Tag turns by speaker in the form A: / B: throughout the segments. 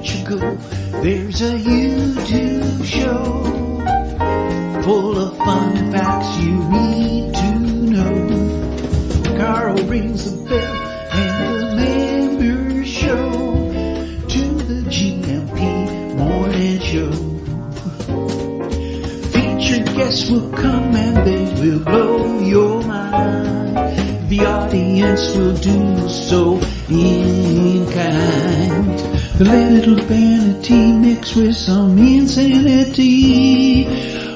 A: Portugal, there's a YouTube show full of fun facts you need to know. Carl rings the bell and the members show to the GMP morning show. Featured guests will come and they will blow your mind. The audience will do so in kind. The little vanity mixed with some insanity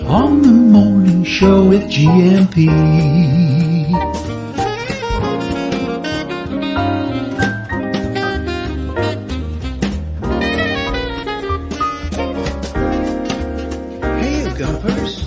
A: on the morning show with GMP. Hey, you gumpers.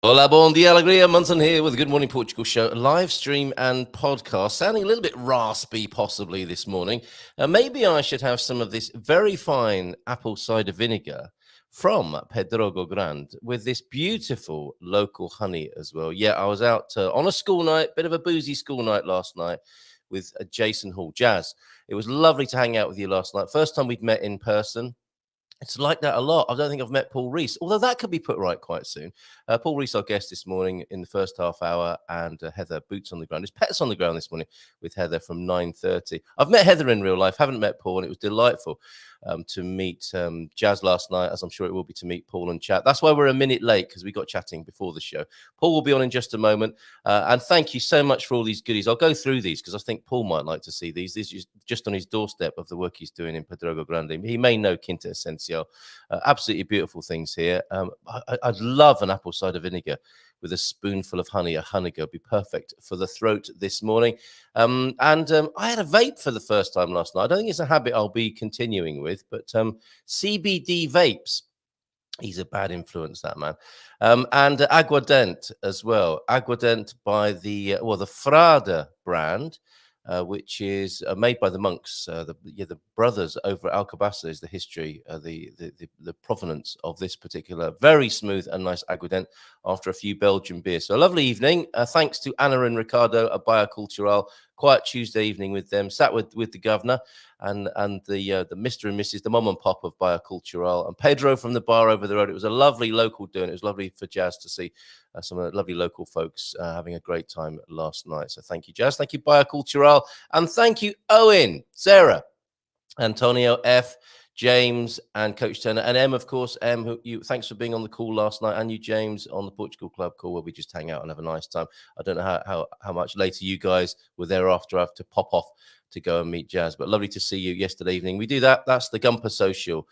B: Hola, bon dia, alegria. Munson here with the Good Morning Portugal show, live stream and podcast. Sounding a little bit raspy possibly this morning. Maybe I should have some of this very fine apple cider vinegar from Portugal Grande with this beautiful local honey as well. Yeah, I was out on a school night, bit of a boozy school night last night with Jason Hall. Jazz, it was lovely to hang out with you last night. First time we'd met in person. It's like that a lot. I don't think I've met Paul Rees, although that could be put right quite soon. Paul Rees, our guest this morning in the first half hour, and Heather, boots on the ground. It's pets on the ground this morning with Heather from 9:30. I've met Heather in real life, haven't met Paul, and it was delightful to meet Jazz last night, as I'm sure it will be to meet Paul and chat. That's why we're a minute late, because we got chatting before the show. Paul will be on in just a moment, and thank you so much for all these goodies. I'll go through these because I think Paul might like to see these. These are just on his doorstep of the work he's doing in Portugal Grande. He may know Quinta Esencial. Absolutely beautiful things here. I'd love an apple cider vinegar with a spoonful of honey. A honeygirl would be perfect for the throat this morning. I had a vape for the first time last night. I don't think it's a habit I'll be continuing with, but CBD vapes. He's a bad influence, that man. And Aguardent as well. Aguardent by the Frada brand. Which is made by the monks, the brothers over at Alcobaça is the history, the provenance of this particular very smooth and nice aguardent after a few Belgian beers. So a lovely evening. Thanks to Anna and Ricardo at Biocultural. Quiet Tuesday evening with them. Sat with the governor and the Mr. and Mrs. the mom and pop of Biocultural and Pedro from the bar over the road. It was a lovely local doing. It was lovely for Jazz to see some of the lovely local folks having a great time last night. So thank you, Jazz. Thank you, Biocultural. And thank you, Owen, Sarah, Antonio, F, James, and Coach Turner. And M, of course. M, thanks for being on the call last night. And you, James, on the Portugal Club call where we just hang out and have a nice time. I don't know how much later you guys were there after I have to pop off to go and meet Jazz. But lovely to see you yesterday evening. We do that. That's the Gumper Social.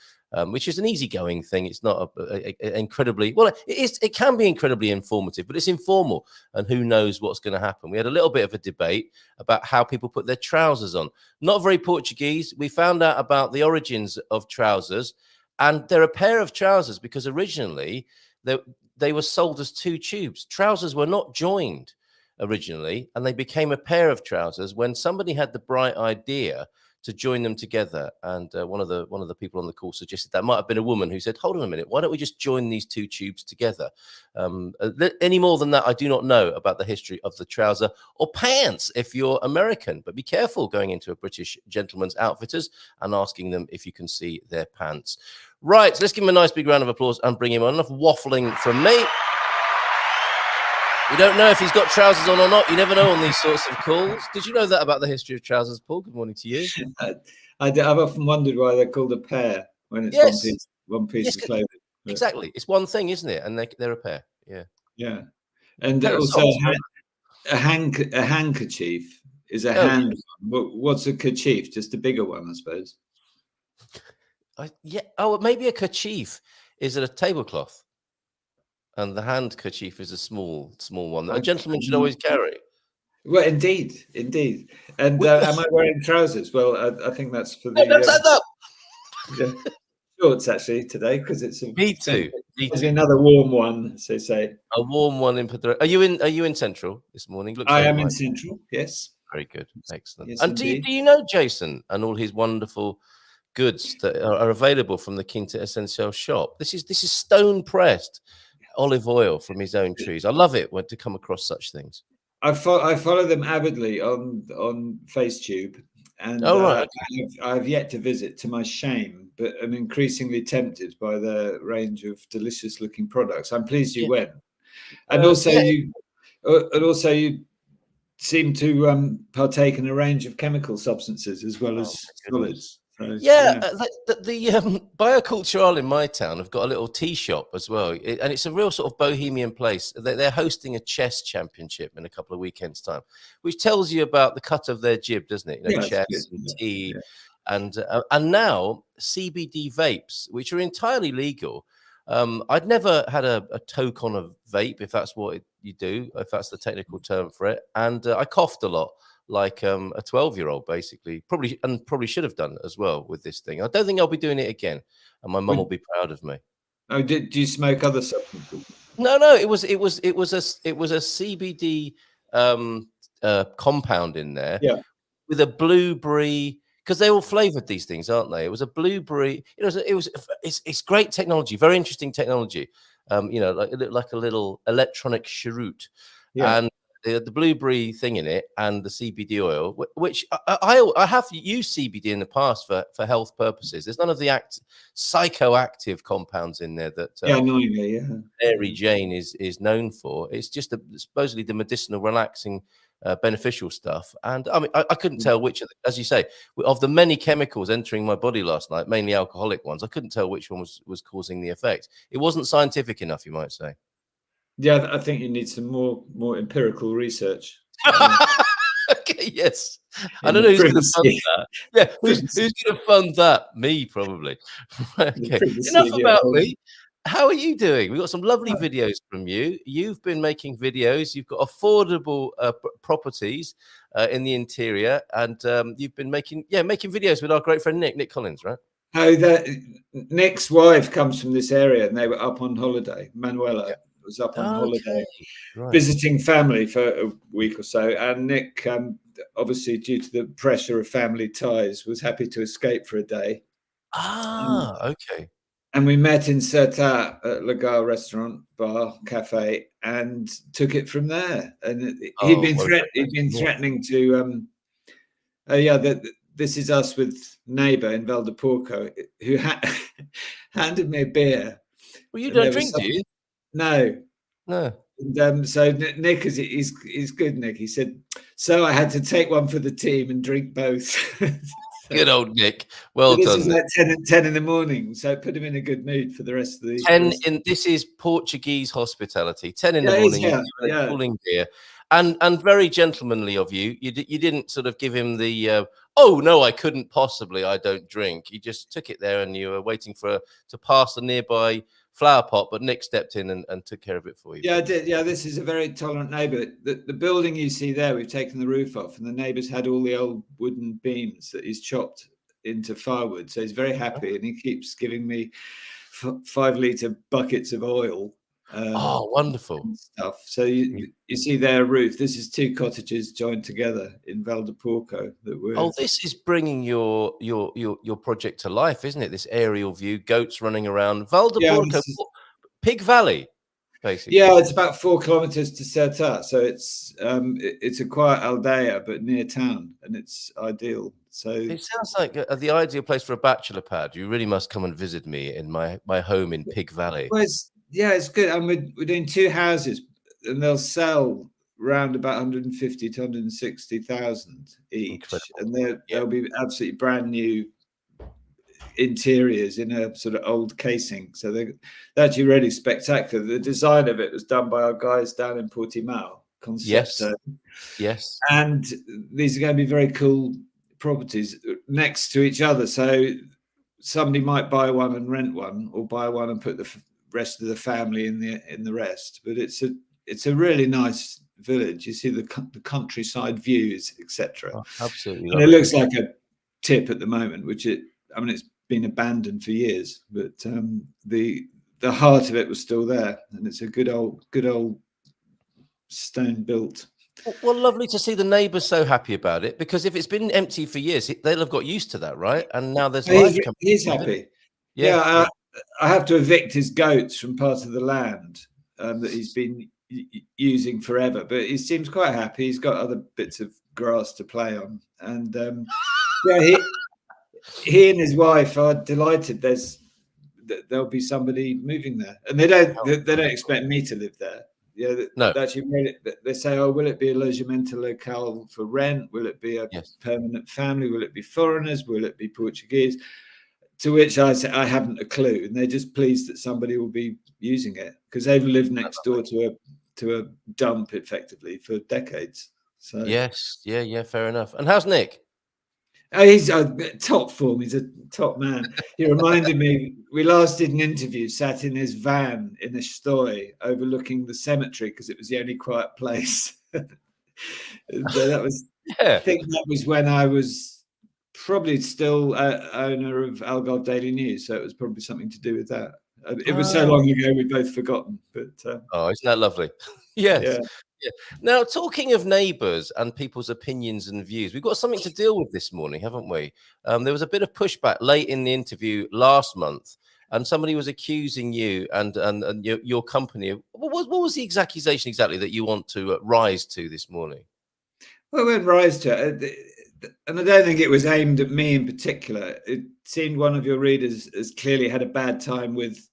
B: Which is an easygoing thing. It's not incredibly, well, it can be incredibly informative, but it's informal, and who knows what's going to happen. We had a little bit of a debate about how people put their trousers on. Not very Portuguese. We found out about the origins of trousers, and they're a pair of trousers because originally they were sold as two tubes. Trousers were not joined originally, and they became a pair of trousers when somebody had the bright idea to join them together. And one of the people on the call suggested that might have been a woman who said, hold on a minute, why don't we just join these two tubes together? Any more than that, I do not know about the history of the trouser or pants if you're American, but be careful going into a British gentleman's outfitters and asking them if you can see their pants. Right, so let's give him a nice big round of applause and bring him on. Enough waffling from me. We don't know if he's got trousers on or not. You never know on these sorts of calls. Did you know that about the history of trousers, Paul? Good morning to you.
C: I've often wondered why they're called a pair when it's one piece of clothing.
B: Exactly. It's one thing, isn't it? And they're a pair. Yeah.
C: Yeah. And also a handkerchief is a hand. What's a kerchief? Just a bigger one, I suppose.
B: Maybe a kerchief is a tablecloth. And the handkerchief is a small one that a gentleman should always carry.
C: Well, indeed. And am I wearing trousers? Well, I think that's for the shorts actually today because it's
B: me too.
C: Another warm one, so say.
B: A warm one in Pedro. Are you in Central this morning?
C: I am in Central. Yes.
B: Very good. Excellent.
C: Yes,
B: and do you know Jason and all his wonderful goods that are available from the Quinta Esencial shop? This is stone pressed olive oil from his own trees. I love it when to come across such things.
C: I follow them avidly on FaceTube, and
B: Right.
C: I've yet to visit, to my shame, but I'm increasingly tempted by the range of delicious-looking products. I'm pleased you went, and also you seem to partake in a range of chemical substances as well as solids. So,
B: the Biocultural in my town have got a little tea shop as well, and it's a real sort of bohemian place. They're hosting a chess championship in a couple of weekends' time, which tells you about the cut of their jib, doesn't it? Chess and tea, and now CBD vapes, which are entirely legal. I'd never had a toke on a vape, if that's what you do, if that's the technical term for it, and I coughed a lot, like a 12-year-old, basically. Probably should have done as well with this thing. I don't think I'll be doing it again, and my mum will be proud of me.
C: Oh, do you smoke other substances?
B: No, it was a CBD compound in there, with a blueberry, because they're all flavored, these things, aren't they? It was a blueberry. It's great technology, very interesting technology. Like it looked like a little electronic cheroot, and the blueberry thing in it, and the CBD oil, which I have used CBD in the past for health purposes. There's none of the psychoactive compounds in there that
C: annoyingly,
B: Mary Jane is known for. It's just supposedly the medicinal, relaxing, beneficial stuff. And I mean, I couldn't tell which, as you say, of the many chemicals entering my body last night, mainly alcoholic ones, I couldn't tell which one was causing the effect. It wasn't scientific enough, you might say.
C: Yeah, I think you need some more empirical research.
B: Okay, yes. I don't know who's going to fund that. Yeah, who's going to fund that? Me, probably. Okay, enough about me. How are you doing? We've got some lovely videos from you. You've been making videos. You've got affordable properties in the interior, and you've been making videos with our great friend Nick Collins, right?
C: Oh, Nick's wife comes from this area, and they were up on holiday. Manuela was up on holiday, visiting family for a week or so, and Nick, obviously due to the pressure of family ties, was happy to escape for a day.
B: Okay.
C: And we met in Serta at Le Gare restaurant, bar, cafe, and took it from there. And he'd been threatening to. This is us with neighbour in Val de Porco, who handed me a beer.
B: Well, you don't drink, do you?
C: No. And, so Nick he's good. Nick, he said, so I had to take one for the team and drink both.
B: Good old Nick. Well done.
C: This is like 10 in the morning, so it put him in a good mood for the rest of the
B: 10 this is Portuguese hospitality. 10 in the morning, cooling beer, and very gentlemanly of you. You didn't sort of give him the oh no, I couldn't possibly, I don't drink. You just took it there, and you were waiting to pass a nearby flower pot, but Nick stepped in and took care of it for you.
C: Yeah, I did. Yeah, this is a very tolerant neighbour. The building you see there, we've taken the roof off, and the neighbours had all the old wooden beams that he's chopped into firewood. So he's very happy, and he keeps giving me 5-litre buckets of oil.
B: Wonderful
C: stuff. So you see their roof. This is 2 cottages joined together in Val de Porco.
B: This is bringing your project to life, isn't it? This aerial view, goats running around Val de Porco, Pig Valley, basically.
C: Yeah, it's about 4 kilometers to Serta, so it's a quiet aldea but near town, and it's ideal. So
B: it sounds like the ideal place for a bachelor pad. You really must come and visit me in my home in Pig Valley.
C: Well, it's good. And we're doing 2 houses, and they'll sell around about 150 to 160,000 each. Incredible. And they'll be absolutely brand new interiors in a sort of old casing. So they're actually really spectacular. The design of it was done by our guys down in Portimao.
B: Yes.
C: And these are going to be very cool properties next to each other. So somebody might buy one and rent one, or buy one and put the rest of the family in the rest. But it's a really nice village. You see the countryside views, etc.
B: Absolutely.
C: And it looks like a tip at the moment, it's been abandoned for years, but the heart of it was still there, and it's a good old stone built.
B: Well, lovely to see the neighbours so happy about it, because if it's been empty for years, they'll have got used to that, right? And now there's life coming.
C: He's happy. Yeah, I have to evict his goats from part of the land that he's been using forever, but he seems quite happy. He's got other bits of grass to play on, and he and his wife are delighted. There'll be somebody moving there, and they don't expect me to live there. Yeah,
B: No.
C: actually, they say, "Oh, will it be a logimento local for rent? Will it be a permanent family? Will it be foreigners? Will it be Portuguese?" To which I say, I haven't a clue, and they're just pleased that somebody will be using it because they've lived next door to a dump effectively for decades. So
B: Yes, yeah, fair enough. And how's Nick?
C: oh, he's top form. He's a top man. He reminded me, we last did an interview, sat in his van in a story overlooking the cemetery because it was the only quiet place. That was, I think that was when I was probably still owner of Algarve Daily News. So it was probably something to do with that. It was so long ago, we've both forgotten. But
B: oh, isn't that lovely? Yes. Yeah. Now, talking of neighbours and people's opinions and views, we've got something to deal with this morning, haven't we? There was a bit of pushback late in the interview last month, and somebody was accusing you and your company of what was the accusation exactly that you want to rise to this morning?
C: Well, we won't rise to it, and I don't think it was aimed at me in particular. It seemed one of your readers has clearly had a bad time with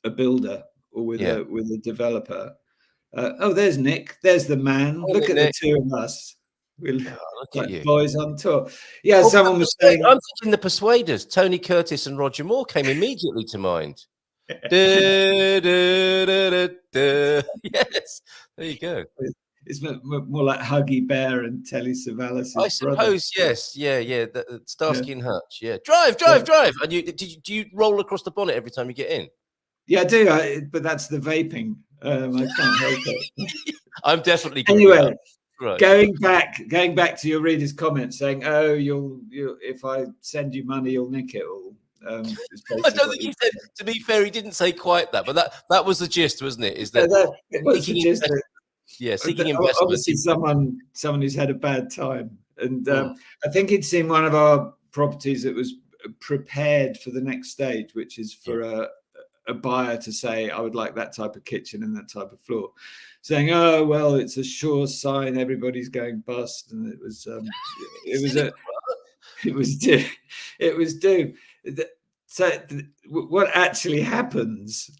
C: a builder or with a developer. Oh, there's Nick. There's the man. Look at Nick. The two of us. We're like boys on tour. Yeah, someone was saying.
B: I'm thinking the Persuaders, Tony Curtis and Roger Moore came immediately to mind. Yes, there you go.
C: It's more like Huggy Bear and Telly Savalas'
B: I suppose, brother. Yes, yeah. Starsky and Hutch, yeah. Drive. And do you roll across the bonnet every time you get in?
C: Yeah, I do. But that's the vaping. I can't help it.
B: I'm definitely
C: anyway. Right. Going back to your reader's comment saying, "Oh, you'll if I send you money, you'll nick it all."
B: I don't think he said. To be fair, he didn't say quite that, but that was the gist, wasn't it? Is that
C: it was the gist?
B: Seeking investment.
C: Obviously, someone who's had a bad time, and I think he'd seen one of our properties that was prepared for the next stage, which is for a buyer to say, "I would like that type of kitchen and that type of floor," saying, "Oh, well, it's a sure sign everybody's going bust," and it was due. So what actually happens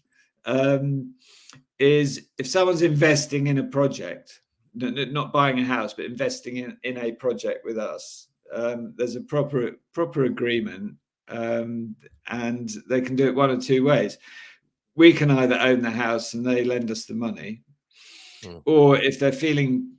C: is if someone's investing in a project, not buying a house, but investing in a project with us, there's a proper agreement, and they can do it one of two ways. We can either own the house and they lend us the money, or if they're feeling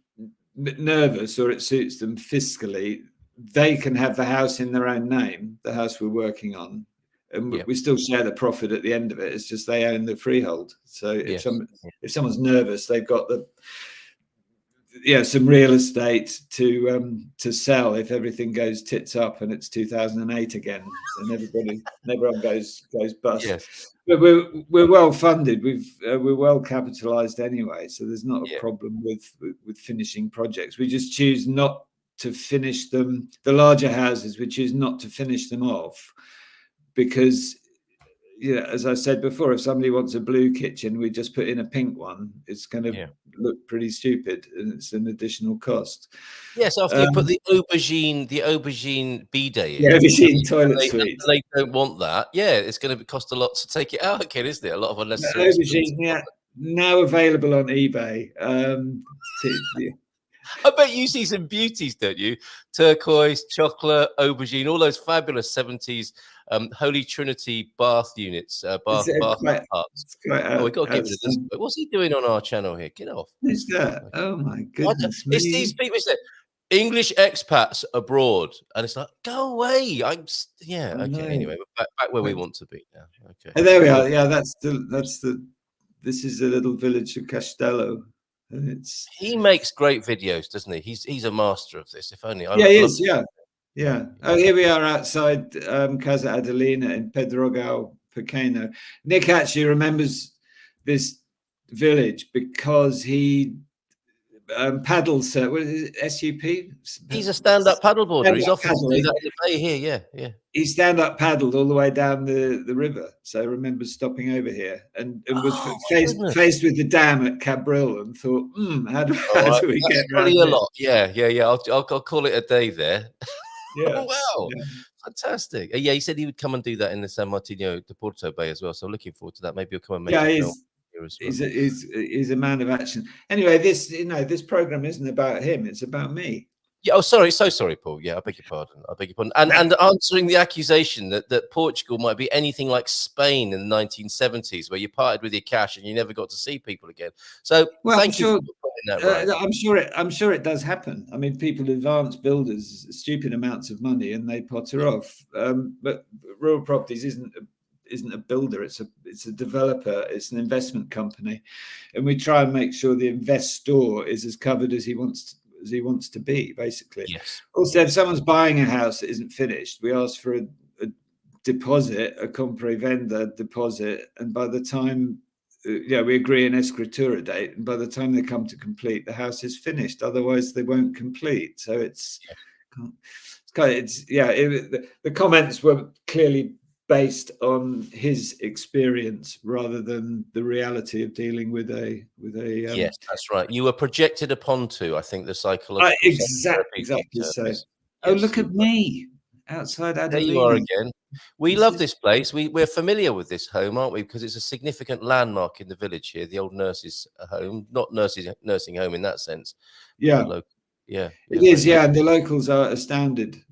C: nervous or it suits them fiscally, they can have the house in their own name, the house we're working on, and we still share the profit at the end of it. It's just they own the freehold. So if someone's nervous, they've got some real estate to sell if everything goes tits up and it's 2008 again and everyone goes bust.
B: Yes.
C: But we're well funded. We're well capitalized anyway, so there's not a problem with finishing projects. We just choose not to finish them. The larger houses, we choose not to finish them off because, as I said before, if somebody wants a blue kitchen, we just put in a pink one. It's going to look pretty stupid, and it's an additional cost.
B: Yes, after you put the aubergine bidet in,
C: aubergine toilet suite.
B: They don't want that. Yeah, it's going to cost a lot to take it out again, isn't it? A lot of unnecessary.
C: Aubergine, now available on eBay.
B: I bet you see some beauties, don't you? Turquoise, chocolate, aubergine, all those fabulous 70s Holy Trinity bath units, bath parts. We've got to get rid of this. What's he doing on our channel here? Get off.
C: Who's that? Oh my goodness.
B: It's these people that English expats abroad, and it's like, go away. Okay. Anyway, we're back where we want to be now. Okay.
C: And there we are. Yeah, this is a little village of Castello. And
B: he makes great videos, doesn't he? He's a master of this. If only.
C: He is. Yeah. Oh, here we are outside Casa Adelina in Pedrogao, Pequeno. Nick actually remembers this village because he paddles. What is it? SUP.
B: He's a stand-up paddleboarder. He's often
C: paddle.
B: do that in the bay here. Yeah.
C: He stand-up paddled all the way down the river. So I remember stopping over here and was faced with the dam at Cabril and thought, how do we get around
B: a lot. Yeah. I'll call it a day there.
C: Yeah.
B: Wow. Yeah. Fantastic. Yeah, he said he would come and do that in the San Martino de Porto Bay as well. So I'm looking forward to that. Maybe he'll come and make a film here as well.
C: He's a man of action. Anyway, this program isn't about him. It's about me.
B: Yeah. Oh, sorry. So sorry, Paul. Yeah, I beg your pardon. And answering the accusation that Portugal might be anything like Spain in the 1970s, where you parted with your cash and you never got to see people again. So thank you for putting that right.
C: I'm sure it does happen. I mean, people advance builders stupid amounts of money and they potter off. But Rural Properties isn't a builder. It's a developer. It's an investment company, and we try and make sure the investor is as covered as he wants to be, basically.
B: Yes.
C: Also, if someone's buying a house that isn't finished, we ask for a deposit, a compra-venda deposit, and by the time we agree an escritura date, and by the time they come to complete, the house is finished. Otherwise, they won't complete. So the comments were clearly based on his experience rather than the reality of dealing with a
B: yes, that's right. You were projected upon I think the psychological
C: exactly so. Yes, look at me outside Adelina.
B: There you are again. We love this place. We're familiar with this home, aren't we? Because it's a significant landmark in the village here, the old nurses' home, not nursing home in that sense.
C: Yeah, it is. Yeah, and the locals are astounded.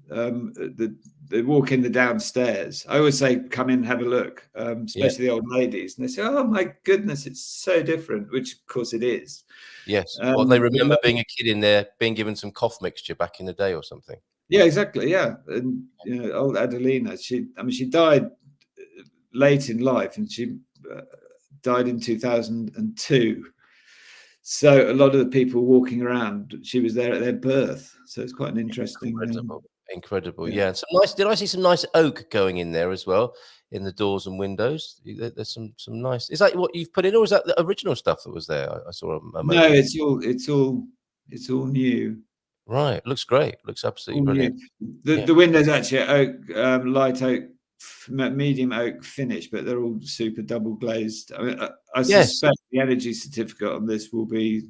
C: They walk in the downstairs. I always say, come in, have a look, especially the old ladies. And they say, oh, my goodness, it's so different, which, of course, it is.
B: Yes. Well, they remember being a kid in there, being given some cough mixture back in the day or something.
C: Yeah, exactly. Yeah. And, old Adelina, she died late in life, and she died in 2002. So a lot of the people walking around, she was there at their birth. So it's quite an interesting...
B: Incredible. Yeah. So nice. Did I see some nice oak going in there as well in the doors and windows? There's some nice. Is that what you've put in, or is that the original stuff that was there? I saw
C: no, it's all new.
B: Right. Looks great. Looks absolutely brilliant.
C: The windows actually are oak, light oak, medium oak finish, but they're all super double glazed. I mean, I suspect the energy certificate on this will be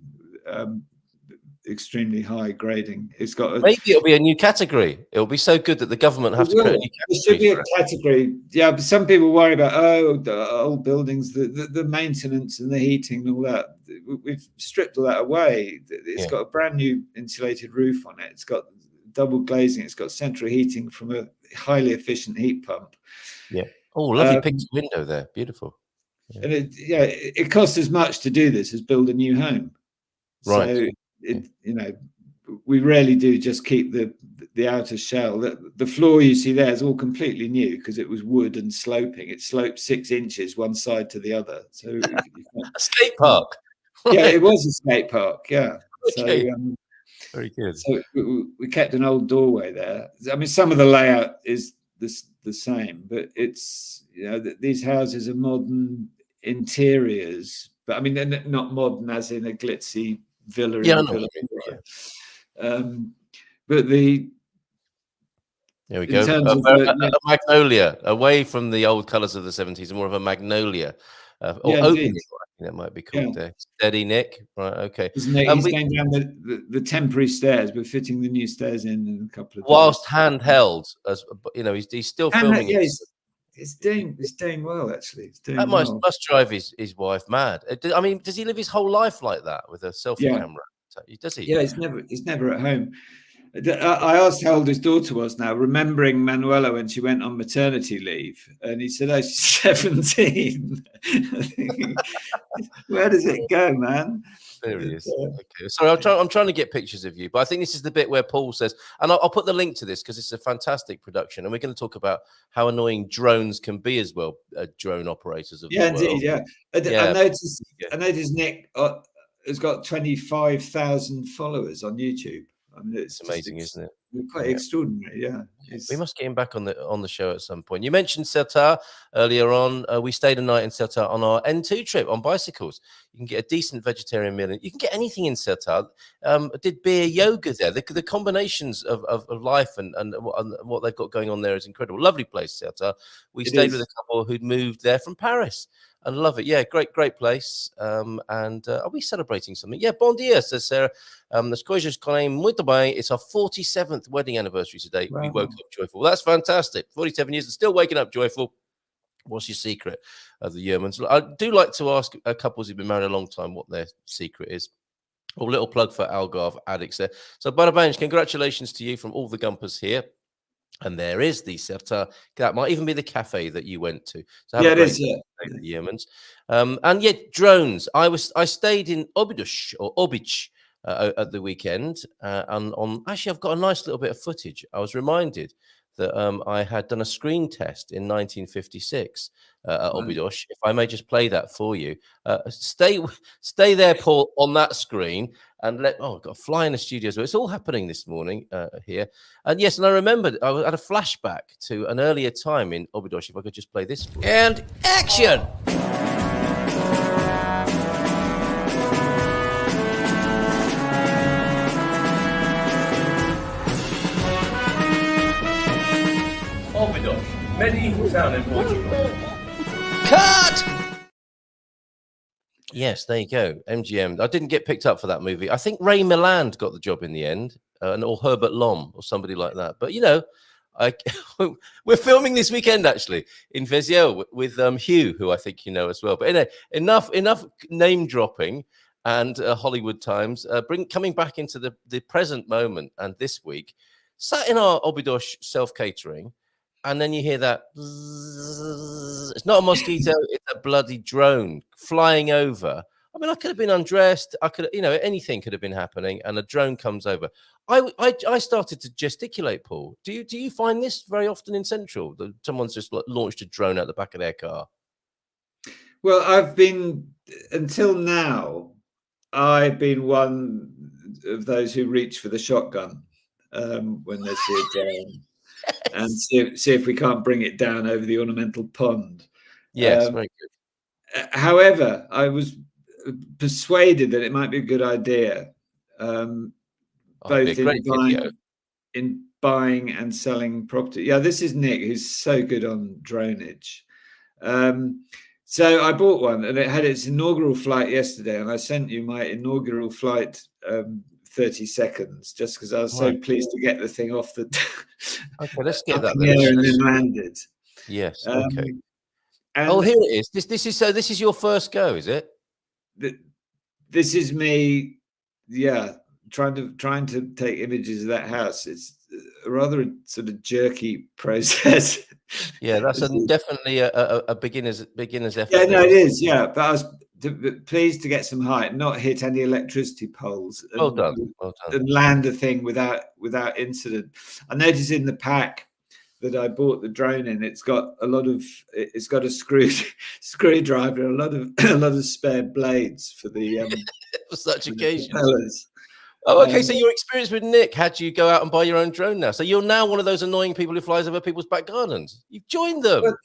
C: extremely high grading. It's got
B: maybe it'll be a new category. It'll be so good that the government have to create a new category.
C: It should be a category. Yeah, but some people worry about the old buildings, the maintenance and the heating and all that. We've stripped all that away. It's got a brand new insulated roof on it. It's got double glazing. It's got central heating from a highly efficient heat pump.
B: Yeah. Oh, lovely picture window there. Beautiful.
C: Yeah. And it costs as much to do this as build a new home.
B: Right.
C: So we rarely do just keep the outer shell. The floor you see there is all completely new because it was wood and sloping. It sloped 6 inches one side to the other. So
B: a skate park.
C: Yeah, it was a skate park. Yeah.
B: Okay. So very good.
C: So we kept an old doorway there. I mean, some of the layout is the same, but it's these houses are modern interiors, but I mean they're not modern as in a glitzy villa. But
B: there we go. A magnolia, away from the old colours of the 70s, more of a magnolia. Or open, that might be called there. Steady Nick. Right, okay.
C: He's going down the temporary stairs. We're fitting the new stairs in a couple of days.
B: Whilst handheld, as he's still filming.
C: Yeah, it's doing well, actually.
B: That must drive his wife mad. I mean, does he live his whole life like that with a selfie camera? Does he?
C: Yeah, he's never at home. I asked how old his daughter was now, remembering Manuela when she went on maternity leave, and he said, "Oh, she's 17." Where does it go, man?
B: There he is. Okay. Sorry, I'm trying to get pictures of you, but I think this is the bit where Paul says, and I'll put the link to this because it's a fantastic production, and we're going to talk about how annoying drones can be as well. Drone operators of the world.
C: Indeed, yeah. I noticed Nick has got 25,000 followers on YouTube. I mean,
B: it's amazing, isn't it?
C: quite extraordinary. Yeah,
B: We must get him back on the show at some point. You mentioned Ceuta earlier on. We stayed a night in Ceuta on our N2 trip on bicycles. You can get a decent vegetarian meal. You can get anything in Ceuta. I did beer yoga there. The combinations of life and what they've got going on there is incredible. Lovely place, Ceuta. We stayed with a couple who'd moved there from Paris and love it. Yeah, great place. And are we celebrating something? Yeah, bon dia, says Sarah. As coisas correm muito bem. It's our 47th wedding anniversary today. Wow. We woke up joyful. That's fantastic. 47 years and still waking up joyful. What's your secret of the Yermans? I do like to ask couples who've been married a long time what their secret is. A little plug for Algarve addicts there. So, Badabanj, congratulations to you from all the Gumpers here. And there is the Ceuta. That might even be the cafe that you went to. So have a great day, the Yermans. And yet, drones. I stayed in Obidos or Obich at the weekend. And actually, I've got a nice little bit of footage. I was reminded that I had done a screen test in 1956 at Obidos. If I may just play that for you. Stay there, Paul, on that screen. And I've got a fly in the studio as well. It's all happening this morning here. And yes, and I remembered I had a flashback to an earlier time in Obidos. If I could just play this for you. And action! Obidos, medieval town in Portugal. Cut! Yes, there you go. MGM. I didn't get picked up for that movie. I think Ray Milland got the job in the end, or Herbert Lom, or somebody like that. But we're filming this weekend actually in Veziel with Hugh, who I think you know as well. But anyway, enough name dropping and Hollywood Times. Coming back into the present moment and this week, sat in our Obidos self-catering. And then you hear that. It's not a mosquito, it's a bloody drone flying over. I mean, I could have been undressed. I could, anything could have been happening, and a drone comes over. I started to gesticulate, Paul. Do you find this very often in Central? That someone's just launched a drone out the back of their car?
C: Well, until now, I've been one of those who reach for the shotgun when they see a drone. And see if we can't bring it down over the ornamental pond.
B: Yes, very good.
C: However, I was persuaded that it might be a good idea, both in buying and selling property. Yeah, this is Nick, who's so good on dronage. So I bought one, and it had its inaugural flight yesterday, and I sent you my inaugural flight 30 seconds just because I was so pleased to get the thing off the
B: okay, let's get that
C: there and then landed.
B: Yes. Okay. Here it is. This is your first go, is it?
C: This is me, trying to take images of that house. It's a rather sort of jerky process.
B: Yeah, that's definitely a beginner's effort.
C: Yeah, no, it is. Yeah, but I was pleased to get some height, not hit any electricity poles.
B: Well done.
C: And land a thing without incident. I noticed in the pack that I bought the drone in, it's got a screwdriver, a lot of spare blades for the
B: for such occasions.
C: Oh,
B: okay. So your experience with Nick had you go out and buy your own drone now. So you're now one of those annoying people who flies over people's back gardens. You've joined them.
C: Well,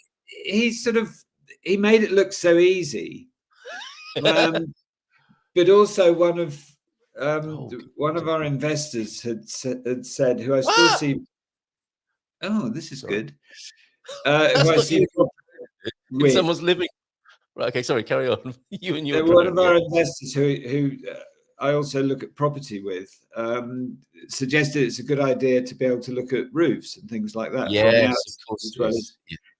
C: he made it look so easy. But also one of our investors had said, who I still see. Oh, this is good. Who I see
B: in someone's living. Right. Okay. Sorry. Carry on. You and your.
C: One of our investors who I also look at property with suggested it's a good idea to be able to look at roofs and things like that.
B: Yes, of course.
C: As well,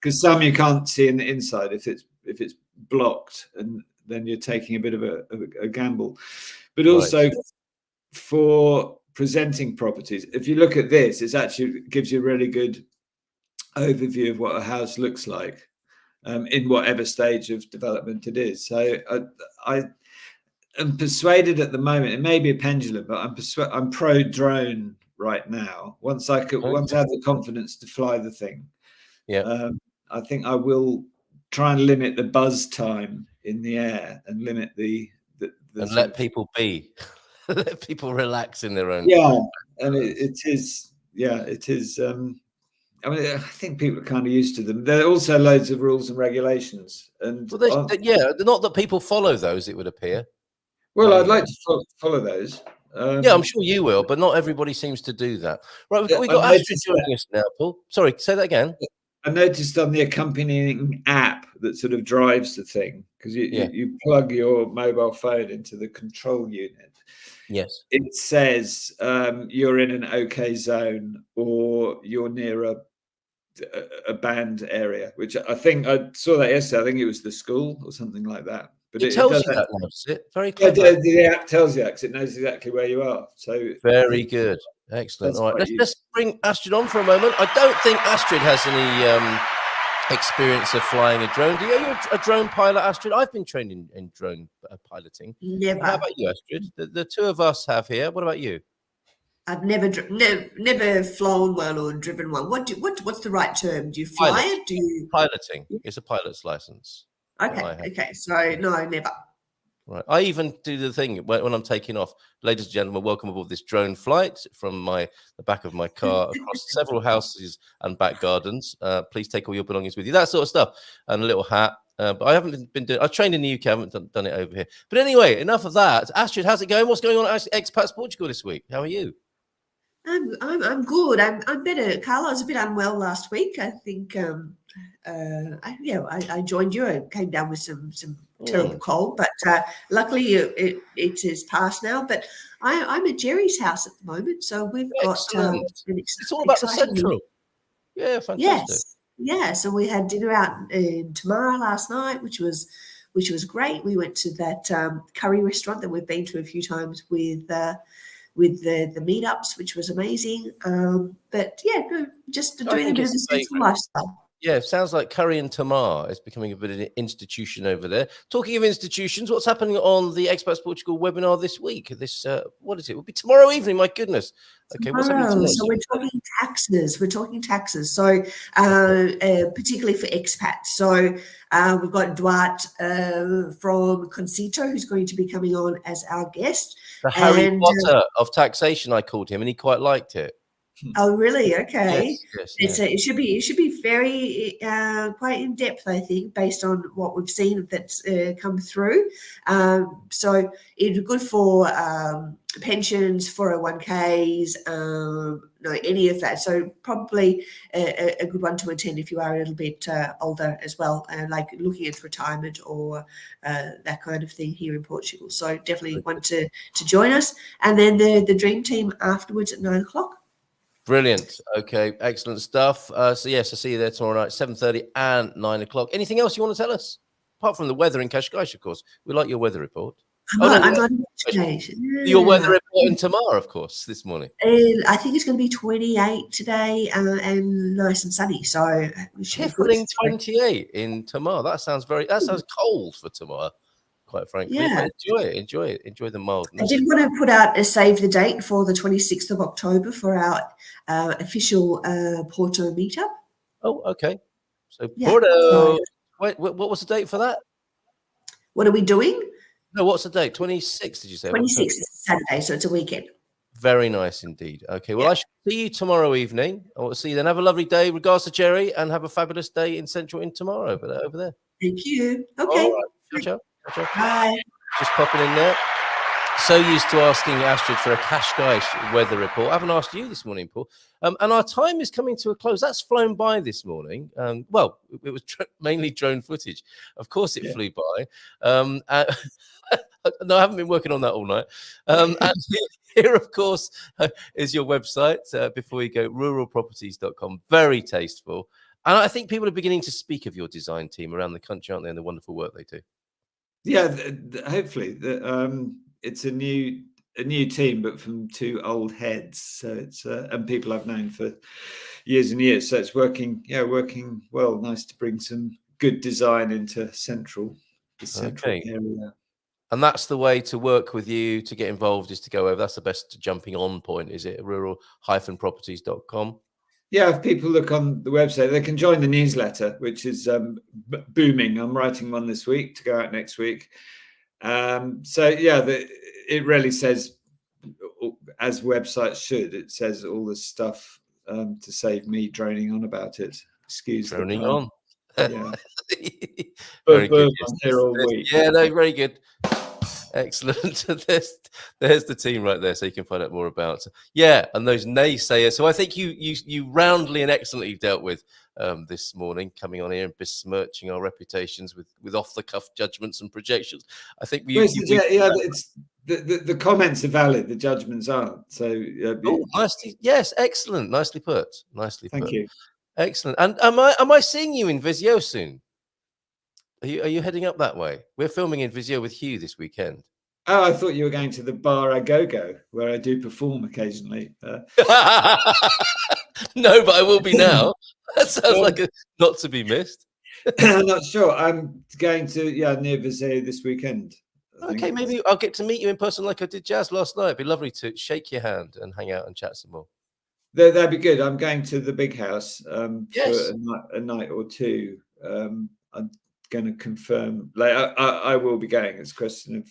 C: because some you can't see in the inside if it's blocked, and then you're taking a bit of a gamble. But also for presenting properties, if you look at this, it actually gives you a really good overview of what a house looks like in whatever stage of development it is. So I am persuaded at the moment, it may be a pendulum, but I'm pro drone right now. Once I have the confidence to fly the thing, I think I will try and limit the buzz time in the air and limit the
B: and let people be. Let people relax in their own.
C: Yeah, and it is. yeah, it is. I mean, I think people are kind of used to them. There are also loads of rules and regulations, and
B: Well, not that people follow those. It would appear.
C: well,
B: But
C: I'd
B: anyway.
C: like to follow those.
B: Yeah, I'm sure you will, but not everybody seems to do that. Right, we've got Astrid joining us now, Paul. Sorry, say that again.
C: I noticed on the accompanying app that sort of drives the thing, because you plug your mobile phone into the control unit.
B: Yes.
C: It says you're in an OK zone or you're near a banned area, which I think I saw that yesterday. I think it was the school or something like that. But
B: it tells you that now, does it? Very clever.
C: Yeah, the app tells you that because it knows exactly where you are. So
B: very good. Excellent. All right, let's bring Astrid on for a moment. I don't think Astrid has any experience of flying a drone. Are you a drone pilot, Astrid? I've been trained in drone piloting.
D: Never.
B: How about you, Astrid? The two of us have here. What about you?
D: I've never flown one or driven one. What's the right term? Do you fly it? Do you
B: piloting? It's a pilot's license.
D: Okay. So no, never.
B: Right. I even do the thing when I'm taking off. Ladies and gentlemen, welcome aboard this drone flight from the back of my car across several houses and back gardens. Please take all your belongings with you. That sort of stuff, and a little hat. But I haven't been doing. I've trained in the UK. I haven't done it over here. But anyway, enough of that. Astrid, how's it going? What's going on at Expats Portugal this week? How are you?
D: I'm good. I'm better. Carla was a bit unwell last week. I think I joined you. I came down with some terrible cold, but luckily it is past now. But I'm at Jerry's house at the moment, so we've got
B: it's all about the central. Yeah, fantastic.
D: Yeah. So we had dinner out in Tamara last night, which was great. We went to that curry restaurant that we've been to a few times with the meetups, which was amazing. But yeah, just doing a bit of the central lifestyle.
B: Yeah, sounds like Curry and Tamar is becoming a bit of an institution over there. Talking of institutions, what's happening on the Expats Portugal webinar this week? What is it? It will be tomorrow evening. My goodness. Okay, what's happening tomorrow?
D: So we're talking taxes. So particularly for expats. So we've got Duarte from Concito, who's going to be coming on as our guest.
B: The Harry Potter of taxation, I called him, and he quite liked it.
D: Oh, really? Okay.
B: Yes.
D: It should be very quite in depth, I think, based on what we've seen that's come through. So it's good for pensions, 401ks, any of that. So probably a good one to attend if you are a little bit older as well, like looking at retirement or that kind of thing here in Portugal. So definitely want to join us. And then the dream team afterwards at 9:00.
B: Brilliant. Okay, excellent stuff. So yes, I'll see you there tomorrow night, 7:30 and 9:00. Anything else you want to tell us? Apart from the weather in Cascais, of course. We like your weather report.
D: I'm not in Cascais.
B: Your weather report in Tamar, of course, this morning.
D: I think it's going to be 28 today and nice and sunny. So
B: Tiffling 28 in Tamar. That sounds cold for Tamar, quite frankly.
D: Yeah.
B: But enjoy it. Enjoy the mildness.
D: I did want to put out a save the date for the 26th of October for our official Porto meetup.
B: Oh, okay. So Porto. Wait, what was the date for that?
D: What are we doing?
B: No, what's the date? 26th, did you say?
D: 26th is Saturday, so it's a weekend.
B: Very nice indeed. Okay, well, I shall see you tomorrow evening. I will see you then. Have a lovely day. Regards to Jerry, and have a fabulous day in Central in tomorrow over there.
D: Thank you. Okay.
B: All right. Ciao.
D: Bye.
B: Just popping in there. So used to asking Astrid for a Cascais weather report. I haven't asked you this morning, Paul. And our time is coming to a close. That's flown by this morning. Well, it was mainly drone footage. Of course, it flew by. No, I haven't been working on that all night. And here, of course, is your website. Before you go, ruralproperties.com. Very tasteful. And I think people are beginning to speak of your design team around the country, aren't they, and the wonderful work they do.
C: Yeah, hopefully. It's a new team, but from two old heads. So it's and people I've known for years and years. So it's working well. Nice to bring some good design into the central area.
B: And that's the way to work with you, to get involved, is to go over. That's the best jumping on point, is it? rural-properties.com. Yeah,
C: if people look on the website, they can join the newsletter, which is booming. I'm writing one this week to go out next week. It really says, as websites should, it says all the stuff to save me droning on about it. Excuse the
B: Droning
C: pun.
B: on.
C: Yeah.
B: Very good.
C: I'm here all week.
B: Yeah, no, very good. Excellent. there's the team right there, so you can find out more about. Yeah, and those naysayers. So I think you roundly and excellently dealt with this morning, coming on here and besmirching our reputations with off the cuff judgments and projections. I think
C: it's the comments are valid, the judgments aren't. So
B: yes, excellent, nicely put.
C: Thank you.
B: Excellent. And am I seeing you in Visio soon? Are you heading up that way? We're filming in Visio with Hugh this weekend.
C: Oh, I thought you were going to the bar I go, where I do perform occasionally.
B: No, but I will be now. That sounds like a not to be missed.
C: I'm not sure. I'm going to near Viseu this weekend.
B: Okay, maybe I'll get to meet you in person like I did Jazz last night. It'd be lovely to shake your hand and hang out and chat some more.
C: That'd be good. I'm going to the big house
B: yes.
C: for a night or two. I'm going to confirm. Like I will be going. It's a question of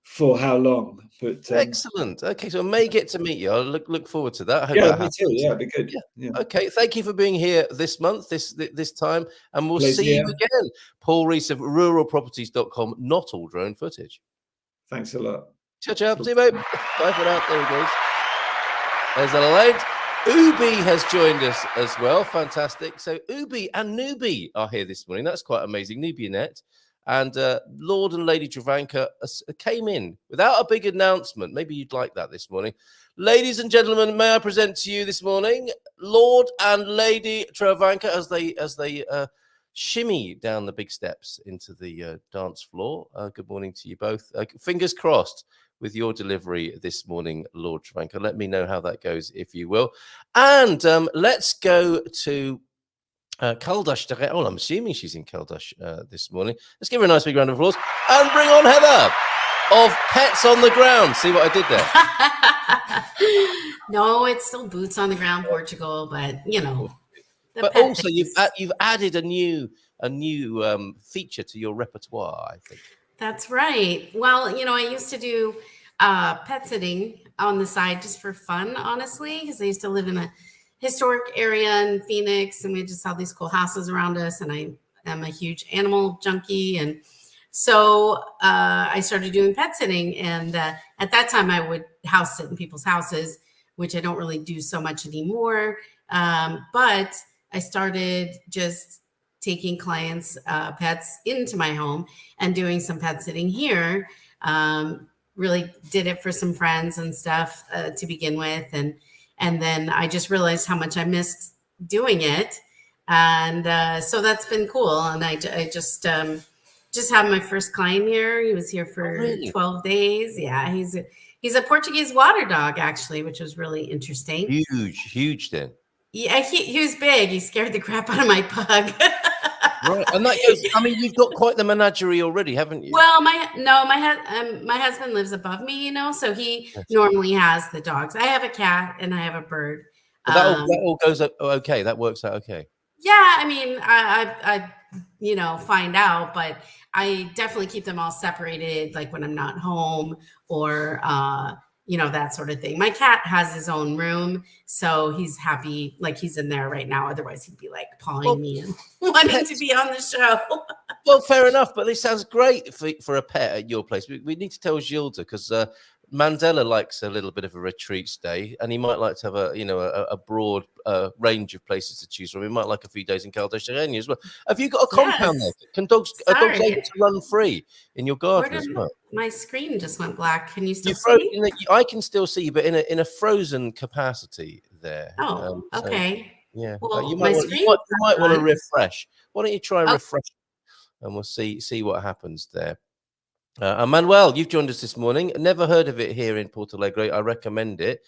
C: for how long. But
B: excellent. Okay, so I may get to meet you. I'll look forward to that. I hope
C: yeah,
B: that
C: me
B: happens.
C: too. Yeah, it'd be good. Yeah.
B: Okay, thank you for being here this month, this time, and we'll see you again. Paul Rees of ruralproperties.com. Not all drone footage.
C: Thanks a lot.
B: Ciao, ciao. See you, mate. Bye for now. There he goes. There's a load. Ubi has joined us as well. Fantastic. So Ubi and Nubi are here this morning. That's quite amazing. Nubianet. And Lord and Lady Travanka came in without a big announcement. Maybe you'd like that this morning. Ladies and gentlemen, may I present to you this morning Lord and Lady Travanka as they shimmy down the big steps into the dance floor. Good morning to you both. Fingers crossed with your delivery this morning, Lord Travanka. Let me know how that goes, if you will. And let's go to Caldash. Oh, I'm assuming she's in Caldash this morning. Let's give her a nice big round of applause and bring on Heather of Pets on the Ground. See what I did there?
E: No, it's still Boots on the Ground, Portugal, but you know.
B: But also, you've added a new feature to your repertoire, I think.
E: That's right. Well, you know, I used to do pet sitting on the side just for fun, honestly, because I used to live in a historic area in Phoenix, and we just saw these cool houses around us, and I am a huge animal junkie, and so I started doing pet sitting, and at that time I would house sit in people's houses, which I don't really do so much anymore, but I started just taking clients' pets into my home and doing some pet sitting here. Really did it for some friends and stuff to begin with, and then I just realized how much I missed doing it, and so that's been cool. And I just had my first client here. He was here for 12 days. Yeah, he's a Portuguese water dog, actually, which was really interesting.
B: Huge then.
E: Yeah, he was big. He scared the crap out of my pug.
B: Right, and that goes, I mean, you've got quite the menagerie already, haven't you?
E: Well, my husband lives above me, you know, so he normally has the dogs. I have a cat and I have a bird.
B: That all goes okay. That works out okay.
E: Yeah, I mean, I find out, but I definitely keep them all separated, like when I'm not home or that sort of thing. My cat has his own room, so he's happy, like he's in there right now. Otherwise, he'd be like pawing me and wanting to be on the show.
B: Well, fair enough, but this sounds great for a pet at your place. We need to tell Gilda because Mandela likes a little bit of a retreat stay, and he might like to have a broad range of places to choose from. He might like a few days in Caldeirania as well. Have you got a compound there? Can dogs able to run free in your garden as well?
E: My screen just went black. Can you still see?
B: I can still see you, but in a frozen capacity there.
E: Oh, okay.
B: Yeah,
E: well,
B: you might want to refresh. Why don't you try and refresh, and we'll see what happens there. Manuel, you've joined us this morning. Never heard of it here in Porto Alegre. I recommend it.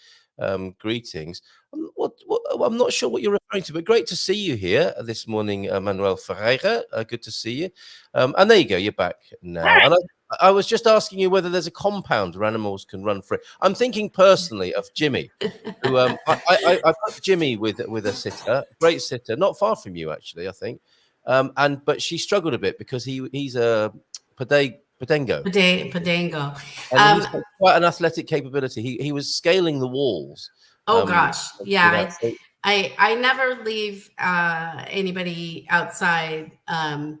B: Greetings. I'm not sure what you're referring to, but great to see you here this morning, Manuel Ferreira. Good to see you. And there you go. You're back now. And I was just asking you whether there's a compound where animals can run free. I'm thinking personally of Jimmy, who I put Jimmy with a sitter, great sitter, not far from you actually, I think. But she struggled a bit because he's a Padengo.
E: Padengo.
B: And he's got quite an athletic capability. He was scaling the walls
E: Oh gosh, yeah.
B: So,
E: I never leave anybody outside. I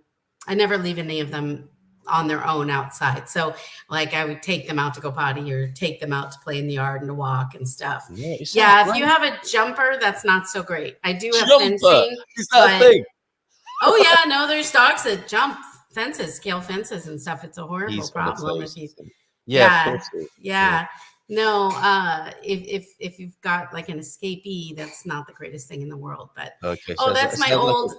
E: never leave any of them on their own outside. So like I would take them out to go potty or take them out to play in the yard and to walk and stuff.
B: yeah, it sounds
E: Yeah, if
B: great.
E: you have a jumper, that's not so great. I do have
B: Jumper!
E: fencing.
B: Is that a
E: but-
B: thing?
E: Oh yeah, no, there's dogs that jump fences, scale fences and stuff. It's a horrible
B: He's one of
E: problem
B: those,
E: if you.
B: isn't he? Yeah, of course.
E: Yeah. No, if you've got like an escapee, that's not the greatest thing in the world. But
B: Okay.
E: oh, that's my old.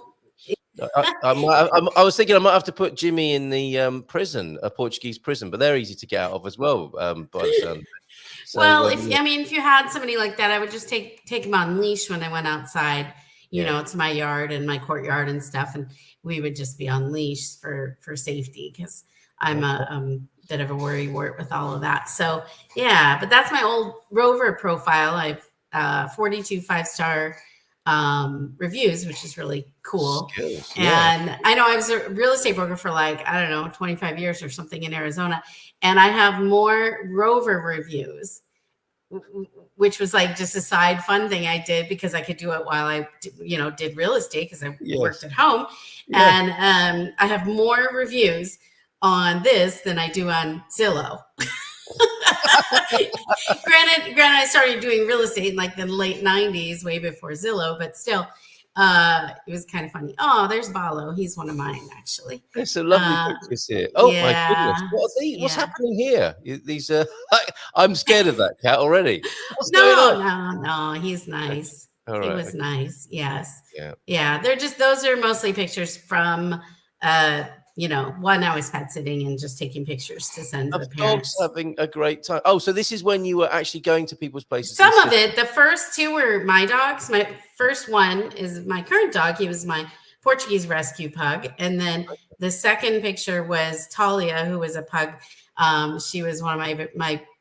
B: I was thinking I might have to put Jimmy in the prison, a Portuguese prison, but they're easy to get out of as well. By the sound of it. So,
E: Well, if you had somebody like that, I would just take him on leash when I went outside, to my yard and my courtyard and stuff, and we would just be on leash for safety because I'm a bit of a worrywart with all of that. So yeah, but that's my old Rover profile. I've 42 5-star reviews, which is really cool.
B: skills,
E: And I know I was a real estate broker for 25 years or something in Arizona, and I have more Rover reviews, which was like just a side fun thing I did because I could do it while I did real estate because I worked at home. And I have more reviews on this than I do on Zillow. Granted, I started doing real estate in like the late 90s, way before Zillow, but still, it was kind of funny. Oh, there's Balo. He's one of mine, actually.
B: There's some lovely pictures here. Oh my goodness, what are these? What's
E: Yeah.
B: happening here? These I'm scared of that cat already. What's going on?
E: No, he's nice.
B: All
E: He
B: right,
E: was
B: okay.
E: nice. Yes.
B: Yeah.
E: Those are mostly pictures from when I was pet sitting and just taking pictures to send to the
B: Of
E: parents.
B: dogs having a great time. Oh, so this is when you were actually going to people's places.
E: Some of it. The first two were my dogs. My first one is my current dog. He was my Portuguese rescue pug. And then the second picture was Talia, who was a pug. She was one of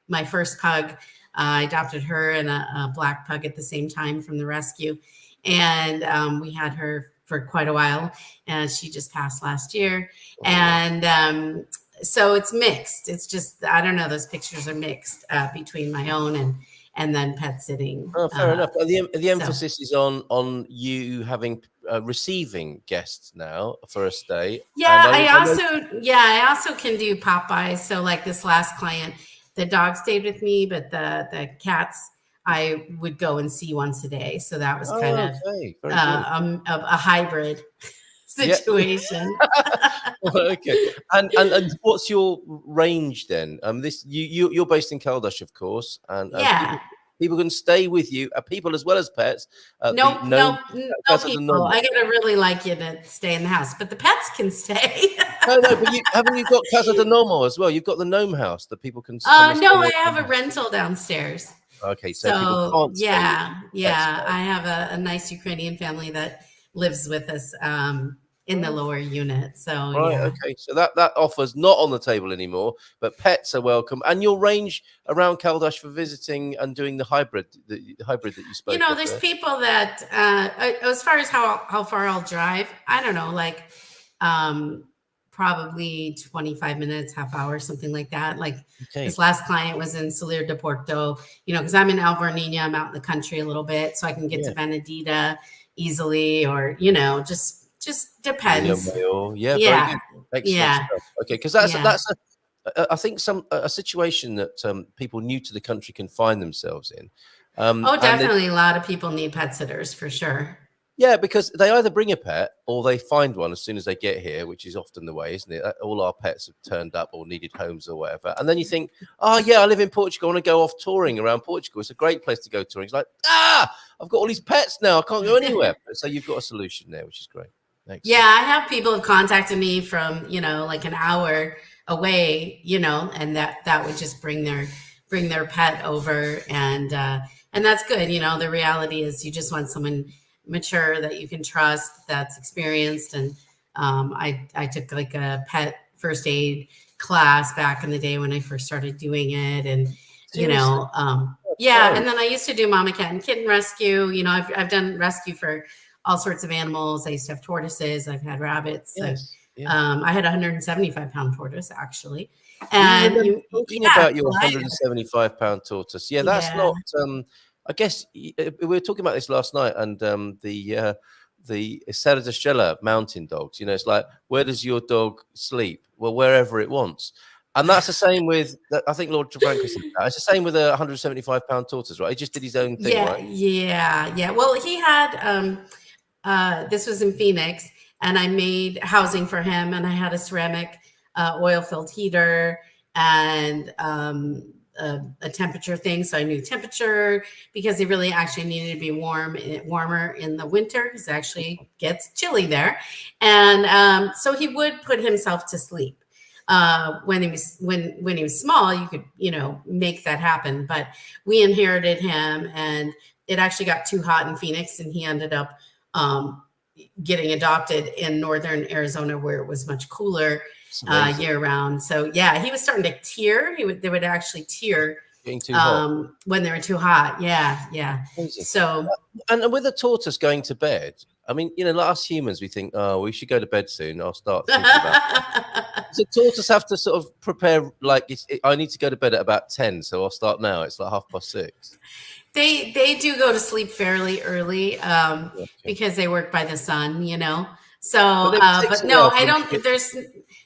E: my first pug. I adopted her and a black pug at the same time from the rescue. And we had her for quite a while, and she just passed last year. And so it's mixed. It's just, I don't know, those pictures are mixed between my own and then pet sitting.
B: Oh, fair enough. The emphasis is on you having receiving guests now for a stay.
E: Yeah, I also can do pop-bys. So like this last client, the dog stayed with me, but the cats I would go and see once a day. So that was kind of a hybrid situation.
B: Okay. And what's your range then? You're based in Caldash, of course, and people can stay with you. People as well as pets.
E: No people. I gotta really like you to stay in the house, but the pets can stay.
B: No, but haven't you got Casa de Nomo as well? You've got the gnome house that people can.
E: No, I have a rental downstairs.
B: Okay, so people can't stay
E: I have a nice Ukrainian family that lives with us in the lower unit. So
B: okay, so that offer's not on the table anymore, but pets are welcome. And your range around Caldash for visiting and doing the hybrid that you spoke of.
E: There's people that as far as how far I'll drive, I don't know, like probably 25 minutes, half hour, something like that. Like this last client was in Salir de Porto, because I'm in Alvernia, I'm out in the country a little bit, so I can get to Benedita easily, or, just depends.
B: Very good. Excellent stuff. Okay, because that's I think a situation that people new to the country can find themselves in.
E: Definitely. A lot of people need pet sitters for sure.
B: Yeah, because they either bring a pet or they find one as soon as they get here, which is often the way, isn't it? All our pets have turned up or needed homes or whatever. And then you think, I live in Portugal. I want to go off touring around Portugal. It's a great place to go touring. It's like, I've got all these pets now. I can't go anywhere. So you've got a solution there, which is great. Excellent.
E: Yeah, I have people have contacted me from, like an hour away, and that would just bring their pet over. And that's good. The reality is you just want someone mature that you can trust, that's experienced. And I took like a pet first aid class back in the day when I first started doing it. And, and then I used to do mama cat and kitten rescue. I've done rescue for all sorts of animals. I used to have tortoises. I've had rabbits. I had a 175-pound tortoise, actually. And
B: talking about your 175-pound tortoise. Yeah, that's not I guess we were talking about this last night, and the Serra da Estrela mountain dogs. You know, it's like, where does your dog sleep? Well, wherever it wants. And that's the same with, I think Lord Franco said that. It's the same with a 175-pound tortoise, right? He just did his own thing,
E: Yeah,
B: right?
E: yeah. Well, he had this was in Phoenix, and I made housing for him, and I had a ceramic oil-filled heater and a temperature thing, so I knew temperature, because he really actually needed to be warmer in the winter, because it actually gets chilly there. And so he would put himself to sleep. When he was small, you could, make that happen. But we inherited him, and it actually got too hot in Phoenix, and he ended up getting adopted in northern Arizona, where it was much cooler year round. So yeah, he was starting to tear. They would actually tear
B: getting too hot
E: when they were too hot. Yeah.
B: Amazing.
E: So
B: and with a tortoise going to bed, I mean, like us humans, we think, oh, we should go to bed soon. I'll start thinking about that. So tortoise have to sort of prepare, like, I need to go to bed at about 10, so I'll start now. It's like 6:30.
E: They do go to sleep fairly early because they work by the sun, So, but no, I don't. There's,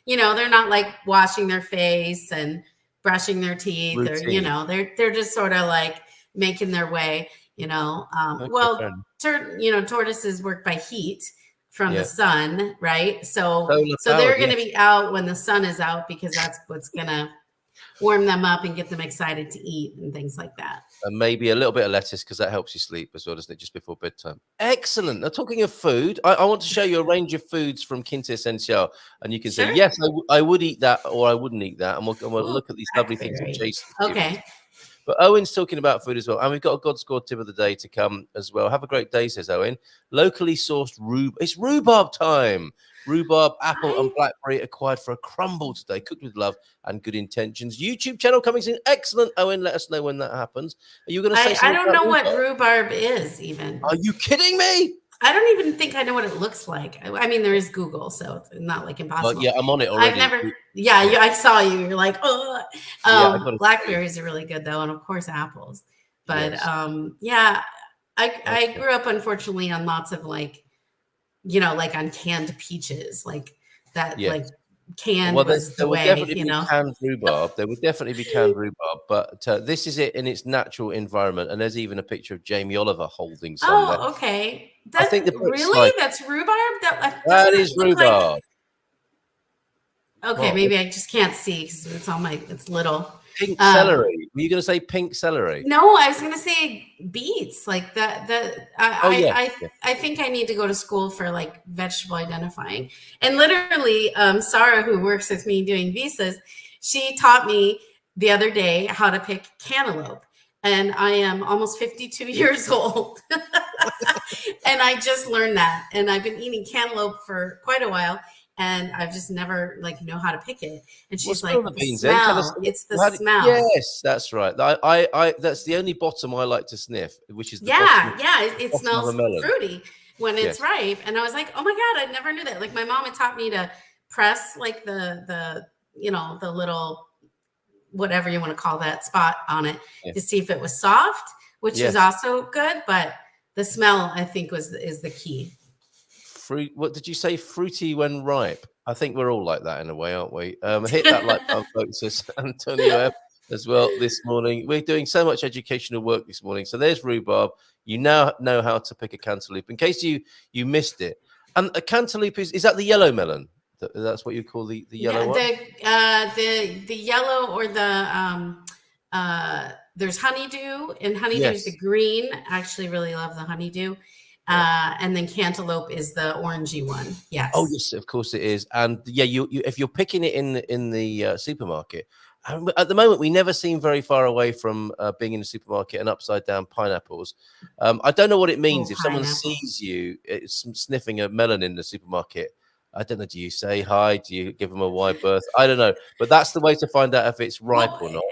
E: they're not like washing their face and brushing their teeth,
B: routine.
E: or they're just sort of like making their way.
B: Okay,
E: tortoises work by heat from the sun, right? So
B: Solar
E: they're
B: powered,
E: going to be out when the sun is out, because that's what's going to warm them up and get them excited to eat and things like that.
B: And maybe a little bit of lettuce, because that helps you sleep as well, doesn't it? Just before bedtime. Excellent. Now, talking of food, I want to show you a range of foods from Quinta Esencial, and you can say, yes, I would eat that, or I wouldn't eat that. And we'll look at these lovely things that Jason.
E: Okay.
B: But Owen's talking about food as well. And we've got a God Score tip of the day to come as well. Have a great day, says Owen. Locally sourced rhubarb. It's rhubarb time. Rhubarb, apple, and blackberry acquired for a crumble today, cooked with love and good intentions. YouTube channel coming soon. Excellent, Owen. Let us know when that happens. Are you going to say something?
E: I don't know what rhubarb is even.
B: Are you kidding me?
E: I don't even think I know what it looks like. I mean, there is Google, so it's not like impossible.
B: Well, yeah, I'm on it already.
E: I've never. Yeah, I saw you. You're like, oh. Blackberries are really good though, and of course apples. But
B: yes.
E: I grew up unfortunately on lots of like on canned peaches, like that, like canned was the way,
B: canned rhubarb. There would definitely be canned rhubarb, but this is it in its natural environment. And there's even a picture of Jamie Oliver holding some.
E: Oh, okay. I think that's rhubarb.
B: That is rhubarb.
E: Okay, maybe I just can't see because it's little.
B: Pink celery. Were you going to say pink celery?
E: No, I was going to say beets. Like that. I think I need to go to school for like vegetable identifying. And literally, Sarah, who works with me doing visas, she taught me the other day how to pick cantaloupe. And I am almost 52 years old. And I just learned that. And I've been eating cantaloupe for quite a while. And I've just never know how to pick it. And she's like, the smell. It's the smell.
B: Yes, that's right. I that's the only bottom I like to sniff, which is the bottom.
E: It smells fruity when it's ripe. And I was like, oh my God, I never knew that. Like my mom had taught me to press like the little whatever you want to call that spot on it to see if it was soft, which is also good. But the smell, I think, is the key.
B: Fruit. What did you say? Fruity when ripe. I think we're all like that in a way, aren't we? Hit that like button, folks. Says Antonio as well this morning. We're doing so much educational work this morning. So there's rhubarb. You now know how to pick a cantaloupe. In case you missed it, and a cantaloupe is that the yellow melon? That's what you call the yellow one.
E: The yellow or the there's honeydew, and honeydew is the green. I actually really love the honeydew. And then cantaloupe is the orangey one. Yes. Oh
B: yes, of course it is. And you if you're picking it in the supermarket, at the moment we never seem very far away from being in the supermarket and upside down pineapples. I don't know what it means if someone sees you sniffing a melon in the supermarket. I don't know. Do you say hi? Do you give them a wide berth? I don't know. But that's the way to find out if it's ripe or not.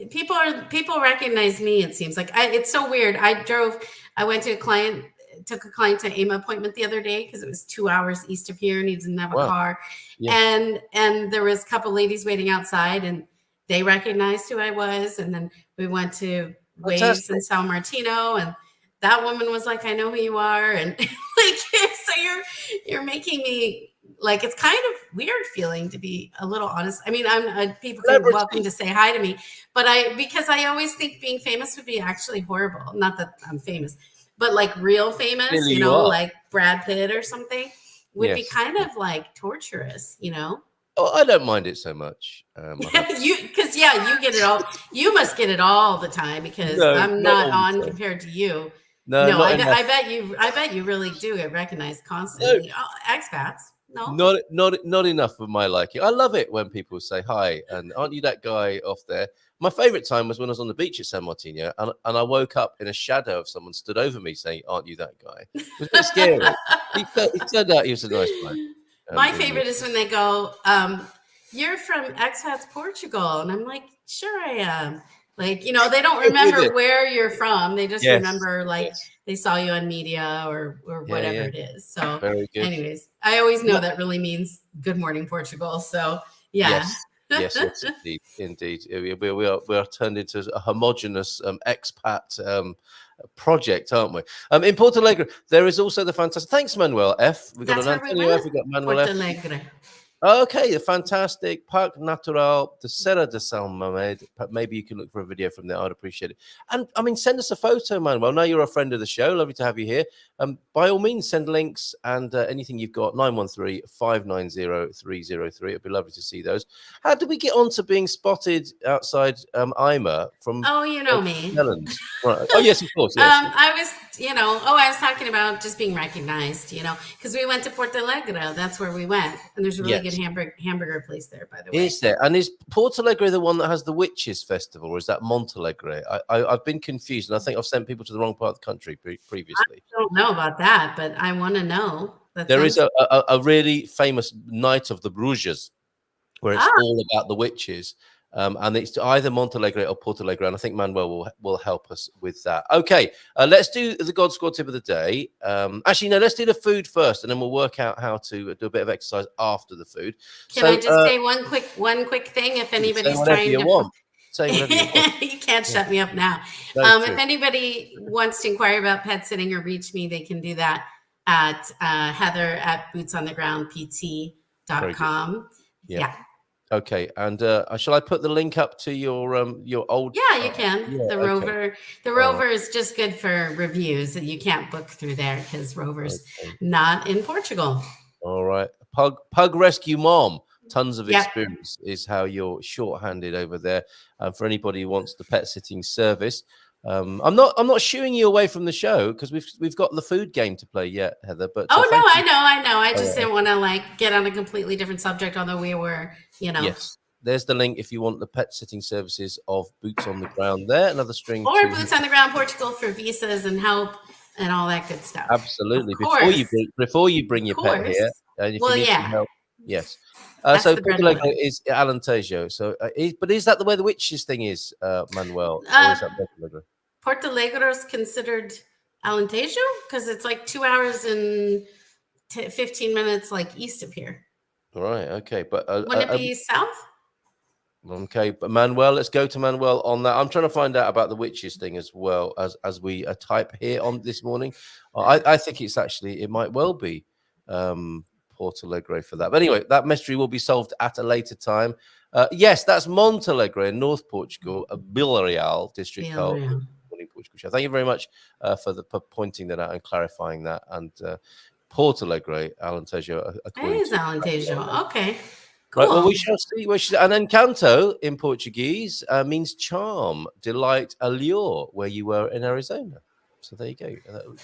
E: People recognize me. It seems like it's so weird. I went to took a client to AIMA appointment the other day because it was 2 hours east of here and he didn't have a car. Yeah. And there was a couple ladies waiting outside and they recognized who I was. And then we went to waves in San Martino, and that woman was like, "I know who you are," and like, so you're making me like, it's kind of weird feeling, to be a little honest. I mean, people are welcome to say hi to me, but because I always think being famous would be actually horrible. Not that I'm famous, but like real famous,
B: Really,
E: you know, like Brad Pitt or something would be
B: Yes.
E: kind of like torturous, you know.
B: Oh, I don't mind it so much.
E: Because you get it all. You must get it all the time, because
B: No,
E: I'm
B: not
E: not
B: all the
E: on
B: time.
E: compared to you.
B: No,
E: No,
B: not enough.
E: I bet you really do get recognized constantly. Oh, expats, no,
B: Not enough for my liking. I love it when people say hi and aren't you that guy off there? My favorite time was when I was on the beach at San Martino and I woke up in a shadow of someone stood over me saying, "Aren't you that guy?" It was a bit scary. It turned out he was a nice bloke.
E: My favorite is when they go, "You're from Expats Portugal," and I'm like, "Sure, I am." Like, you know, they don't remember where you're from. They just remember like they saw you on media or whatever it is. So,
B: very good.
E: Anyways, I always know that really means "Good morning, Portugal." So, yeah.
B: Yes, indeed. We are turned into a homogenous expat project, aren't we? In Porto Alegre, there is also the fantastic. Thanks, Manuel F. We got
E: That's
B: an Antonio F. We got Manuel
E: Porto
B: F.
E: Alegre.
B: Okay, the fantastic Parque Natural de Serra de São Mamede. Maybe you can look for a video from there. I'd appreciate it. And I mean, send us a photo, Manuel. Now you're a friend of the show. Lovely to have you here. By all means, send links and anything you've got. 913-590-303. It'd be lovely to see those. How did we get on to being spotted outside IMA from?
E: Oh, you know me.
B: Netherlands. Right. Oh yes, of course. Yes.
E: I was talking about just being recognized, you know, because we went to Porto Alegre. That's where we went, and there's a really good hamburger place there, by the way.
B: Is there? And is Porto Alegre the one that has the Witches Festival, or is that Montalegre? I've been confused, and I think I've sent people to the wrong part of the country previously.
E: I don't know about that, but I want to know.
B: There is a really famous Night of the Bruges, where it's all about the witches. And it's either Montalegre or Porto Alegre, and I think Manuel will help us with that. Okay, let's do the God Squad tip of the day. Actually, no, let's do the food first, and then we'll work out how to do a bit of exercise after the food.
E: Can I just say one quick thing? If anybody's trying to,
B: say whatever you want.
E: You can't shut me up now. If anybody wants to inquire about pet sitting or reach me, they can do that at heather@bootsonthegroundpt.com. Yeah.
B: Okay, and shall I put the link up to your old?
E: Yeah, you can. The Rover, Rover is just good for reviews, and you can't book through there because Rover's not in Portugal.
B: All right, Pug Rescue Mom. Tons of experience is how you're shorthanded over there. For anybody who wants the pet sitting service, I'm not shooing you away from the show because we've got the food game to play yet, Heather. But
E: I know. I just didn't want to like get on a completely different subject, although we were, you know.
B: Yes, there's the link if you want the pet sitting services of Boots on the Ground. There, another string.
E: Or Boots on the Ground Portugal for visas and help and all that good stuff.
B: Absolutely. Before you bring your pet here, and if you need some help, yes. So Porto Alegre is Alentejo. So, but is that the way the witches thing is, Manuel? Or is that Porto Alegre?
E: Porto Alegre is considered Alentejo because it's like 2 hours and 15 minutes, like east of here.
B: Right. Okay. But
E: wouldn't it be south?
B: Okay, but Manuel, let's go to Manuel on that. I'm trying to find out about the witches thing as well as we type here on this morning. I think it might well be Porto Alegre for that. But anyway, that mystery will be solved at a later time. Yes, that's Montalegre in North Portugal, a Villarreal district. Portugal. Thank you very much for pointing that out and clarifying that. And Porto Alegre, Alentejo.
E: It is Alentejo. Okay. Cool.
B: Right, well, we shall see. And Encanto in Portuguese means charm, delight, allure, where you were in Arizona. So there you go.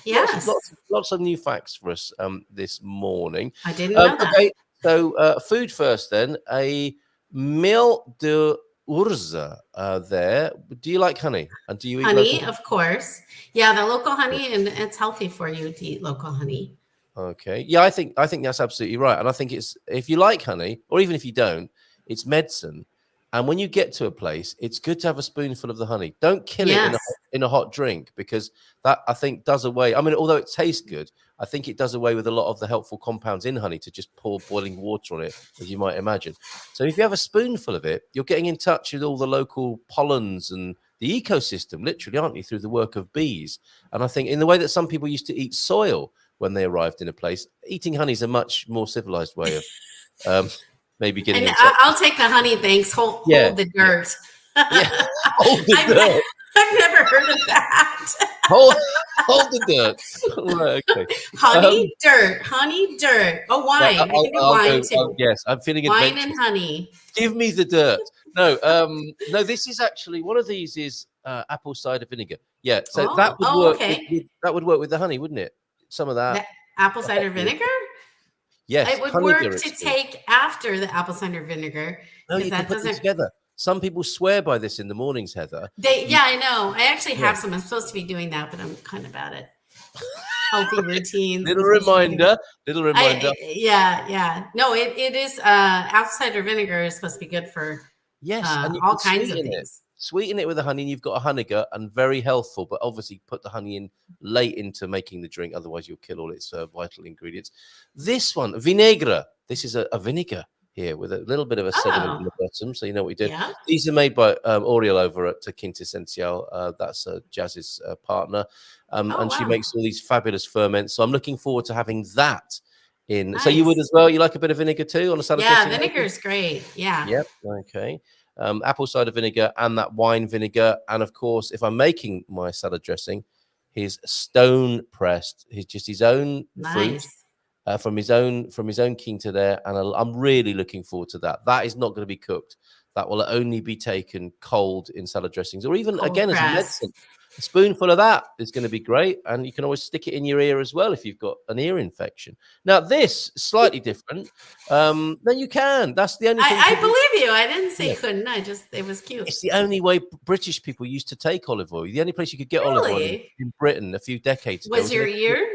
E: Yes.
B: Lots of new facts for us this morning.
E: I didn't know that.
B: Okay, so food first then. A mel de urza there. Do you like honey? And do you eat
E: honey? Of course. Yeah, the local honey, and it's healthy for you to eat local honey.
B: Okay. Yeah, I think that's absolutely right. And I think it's, if you like honey, or even if you don't, it's medicine. And when you get to a place, it's good to have a spoonful of the honey. Don't kill it in a hot drink, because that, I think, does away. I mean, although it tastes good, I think it does away with a lot of the helpful compounds in honey to just pour boiling water on it, as you might imagine. So if you have a spoonful of it, you're getting in touch with all the local pollens and the ecosystem, literally, aren't you, through the work of bees. And I think in the way that some people used to eat soil when they arrived in a place, eating honey is a much more civilized way of maybe getting
E: And
B: themselves.
E: I'll take the honey, thanks. Hold the dirt.
B: Yeah, hold the dirt.
E: I've never heard of that.
B: Hold the dirt. Right, okay.
E: Honey, dirt. Oh, wine. I can do wine too.
B: Yes, I'm feeling
E: wine
B: adventurous.
E: and honey.
B: Give me the dirt. No, no. This is actually one of these is apple cider vinegar. Yeah, so that would work.
E: Okay.
B: That would work with the honey, wouldn't it? Some of that.
E: Apple cider vinegar.
B: Yes,
E: it would work to take after the apple cider vinegar.
B: No, you can put them together. Some people swear by this in the mornings, Heather.
E: Yeah, I know. I actually have some. I'm supposed to be doing that, but I'm kind of bad at healthy routines.
B: Little reminder.
E: Yeah. No, it is. Apple cider vinegar is supposed to be good for
B: and
E: all kinds of things.
B: Sweeten it with the honey, and you've got a honeygurt, and very healthful. But obviously, put the honey in late into making the drink, otherwise you'll kill all its vital ingredients. This one, vinegra. This is a vinegar here with a little bit of a sediment in the bottom, so you know what we did.
E: Yeah.
B: These are made by Oriel over at Quintessencial. That's Jazz's partner, and she makes all these fabulous ferments. So I'm looking forward to having that in.
E: Nice.
B: So you would as well. You like a bit of vinegar too on a salad dressing?
E: Yeah, vinegar is great. Yeah.
B: Yep. Okay. Apple cider vinegar and that wine vinegar, and of course, if I'm making my salad dressing, his stone pressed, his own fruit. From his own quinta there, and I'm really looking forward to that. That is not going to be cooked. That will only be taken cold in salad dressings, or even again as a medicine. A spoonful of that is going to be great, and you can always stick it in your ear as well if you've got an ear infection. Now, this slightly different. Then you can. That's the only thing.
E: I believe you. I didn't say couldn't. It was cute.
B: It's the only way British people used to take olive oil. The only place you could get olive oil in Britain a few decades ago
E: was your ear.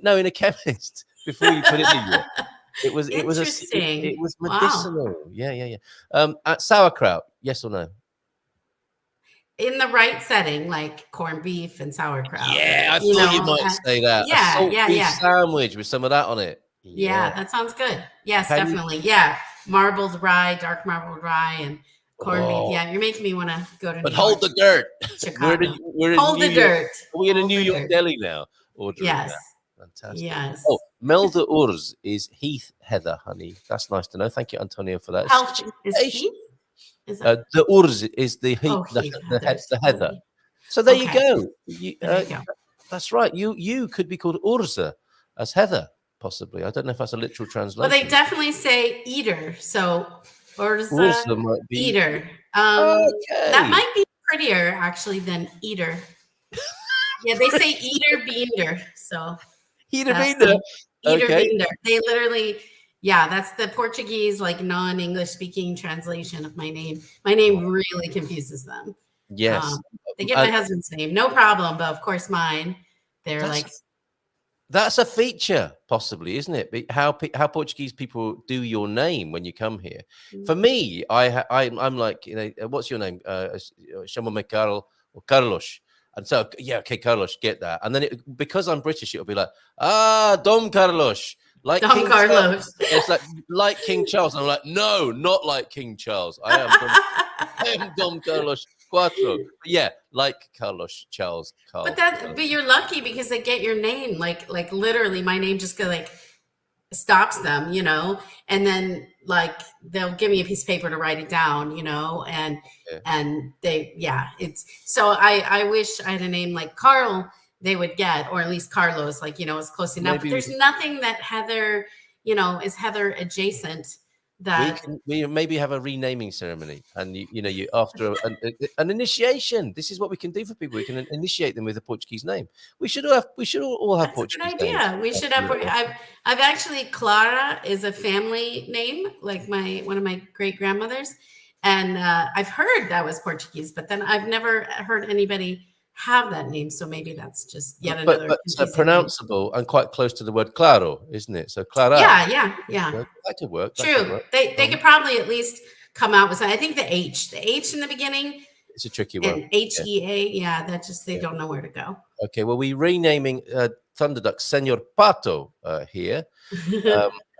B: No, in a chemist. Before you put it in your, it was
E: interesting.
B: It was medicinal. Wow. Yeah. Sauerkraut, yes or no?
E: In the right setting, like corned beef and sauerkraut.
B: Yeah, I thought you might say that.
E: Yeah,
B: a salt beef sandwich with some of that on it.
E: Yeah, that sounds good. Yes, definitely. Yeah, dark marbled rye, and corned beef. Yeah, you're making me want to go to.
B: But hold the dirt.
E: Chicago.
B: Hold
E: the dirt.
B: Are we in a New York deli now?
E: Yes.
B: Fantastic.
E: Yes.
B: Oh, Melda Urs is Heath Heather, honey. That's nice to know. Thank you, Antonio, for that.
E: Is Heath?
B: The Urs is the Heath, the Heather. So there you go. That's right. You could be called Urza as Heather, possibly. I don't know if that's a literal translation.
E: Well, they definitely say eater. So Urza might be eater. That might be prettier actually than eater. Yeah, they say eater beander. So
B: Eater beander.
E: Beander. They literally, that's the Portuguese, like non-English speaking translation of my name. My name really confuses them.
B: Yes.
E: They get my husband's name, no problem. But of course mine,
B: that's a feature, possibly, isn't it? How Portuguese people do your name when you come here. For me, I'm like, what's your name? Chamo-me Carlos. And so, Carlos, get that. And then because I'm British, it'll be like, Dom Carlos. Like
E: Dom
B: King
E: Carlos.
B: Charles. It's like King Charles. And I'm like, no, not like King Charles. I am Dom Carlos Cuatro. Yeah, like Carlos Charles.
E: But you're lucky because they get your name. Like literally, my name just stops them, and then they'll give me a piece of paper to write it down, and they, it's so I wish I had a name like Carl they would get, or at least Carlos, is close enough. But there's nothing that Heather, is Heather adjacent. That
B: we maybe have a renaming ceremony, and you after an initiation. This is what we can do for people. We can initiate them with a Portuguese name. We should all have Portuguese names.
E: Good idea. We should have. I've actually, Clara is a family name, like one of my great grandmothers, and I've heard that was Portuguese, but then I've never heard anybody have that name, so maybe that's just yet another.
B: But it's pronounceable and quite close to the word claro, isn't it? So Clara.
E: Yeah.
B: That could work.
E: True. They could probably at least come out with. I think the H in the beginning.
B: It's a tricky one.
E: And HEA, that just they don't know where to go.
B: Okay, well, we're renaming Thunder Duck Senor Pato here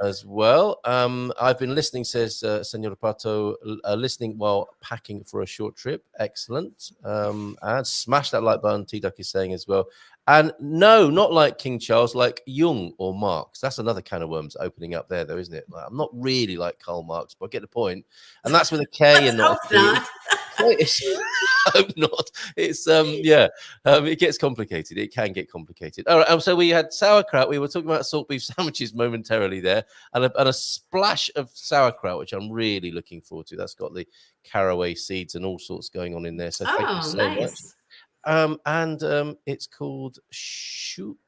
B: as well. I've been listening, says Senor Pato, listening while packing for a short trip. Excellent. And smash that like button, T Duck is saying as well. And no, not like King Charles, like Jung or Marx. That's another can of worms opening up there, though, isn't it? Like, I'm not really like Karl Marx, but I get the point. And that's with a K and not a T. I hope not. It's it gets complicated. It can get complicated. All right. So we had sauerkraut. We were talking about salt beef sandwiches momentarily there, and a splash of sauerkraut, which I'm really looking forward to. That's got the caraway seeds and all sorts going on in there. So thank you so much. It's called chusizut,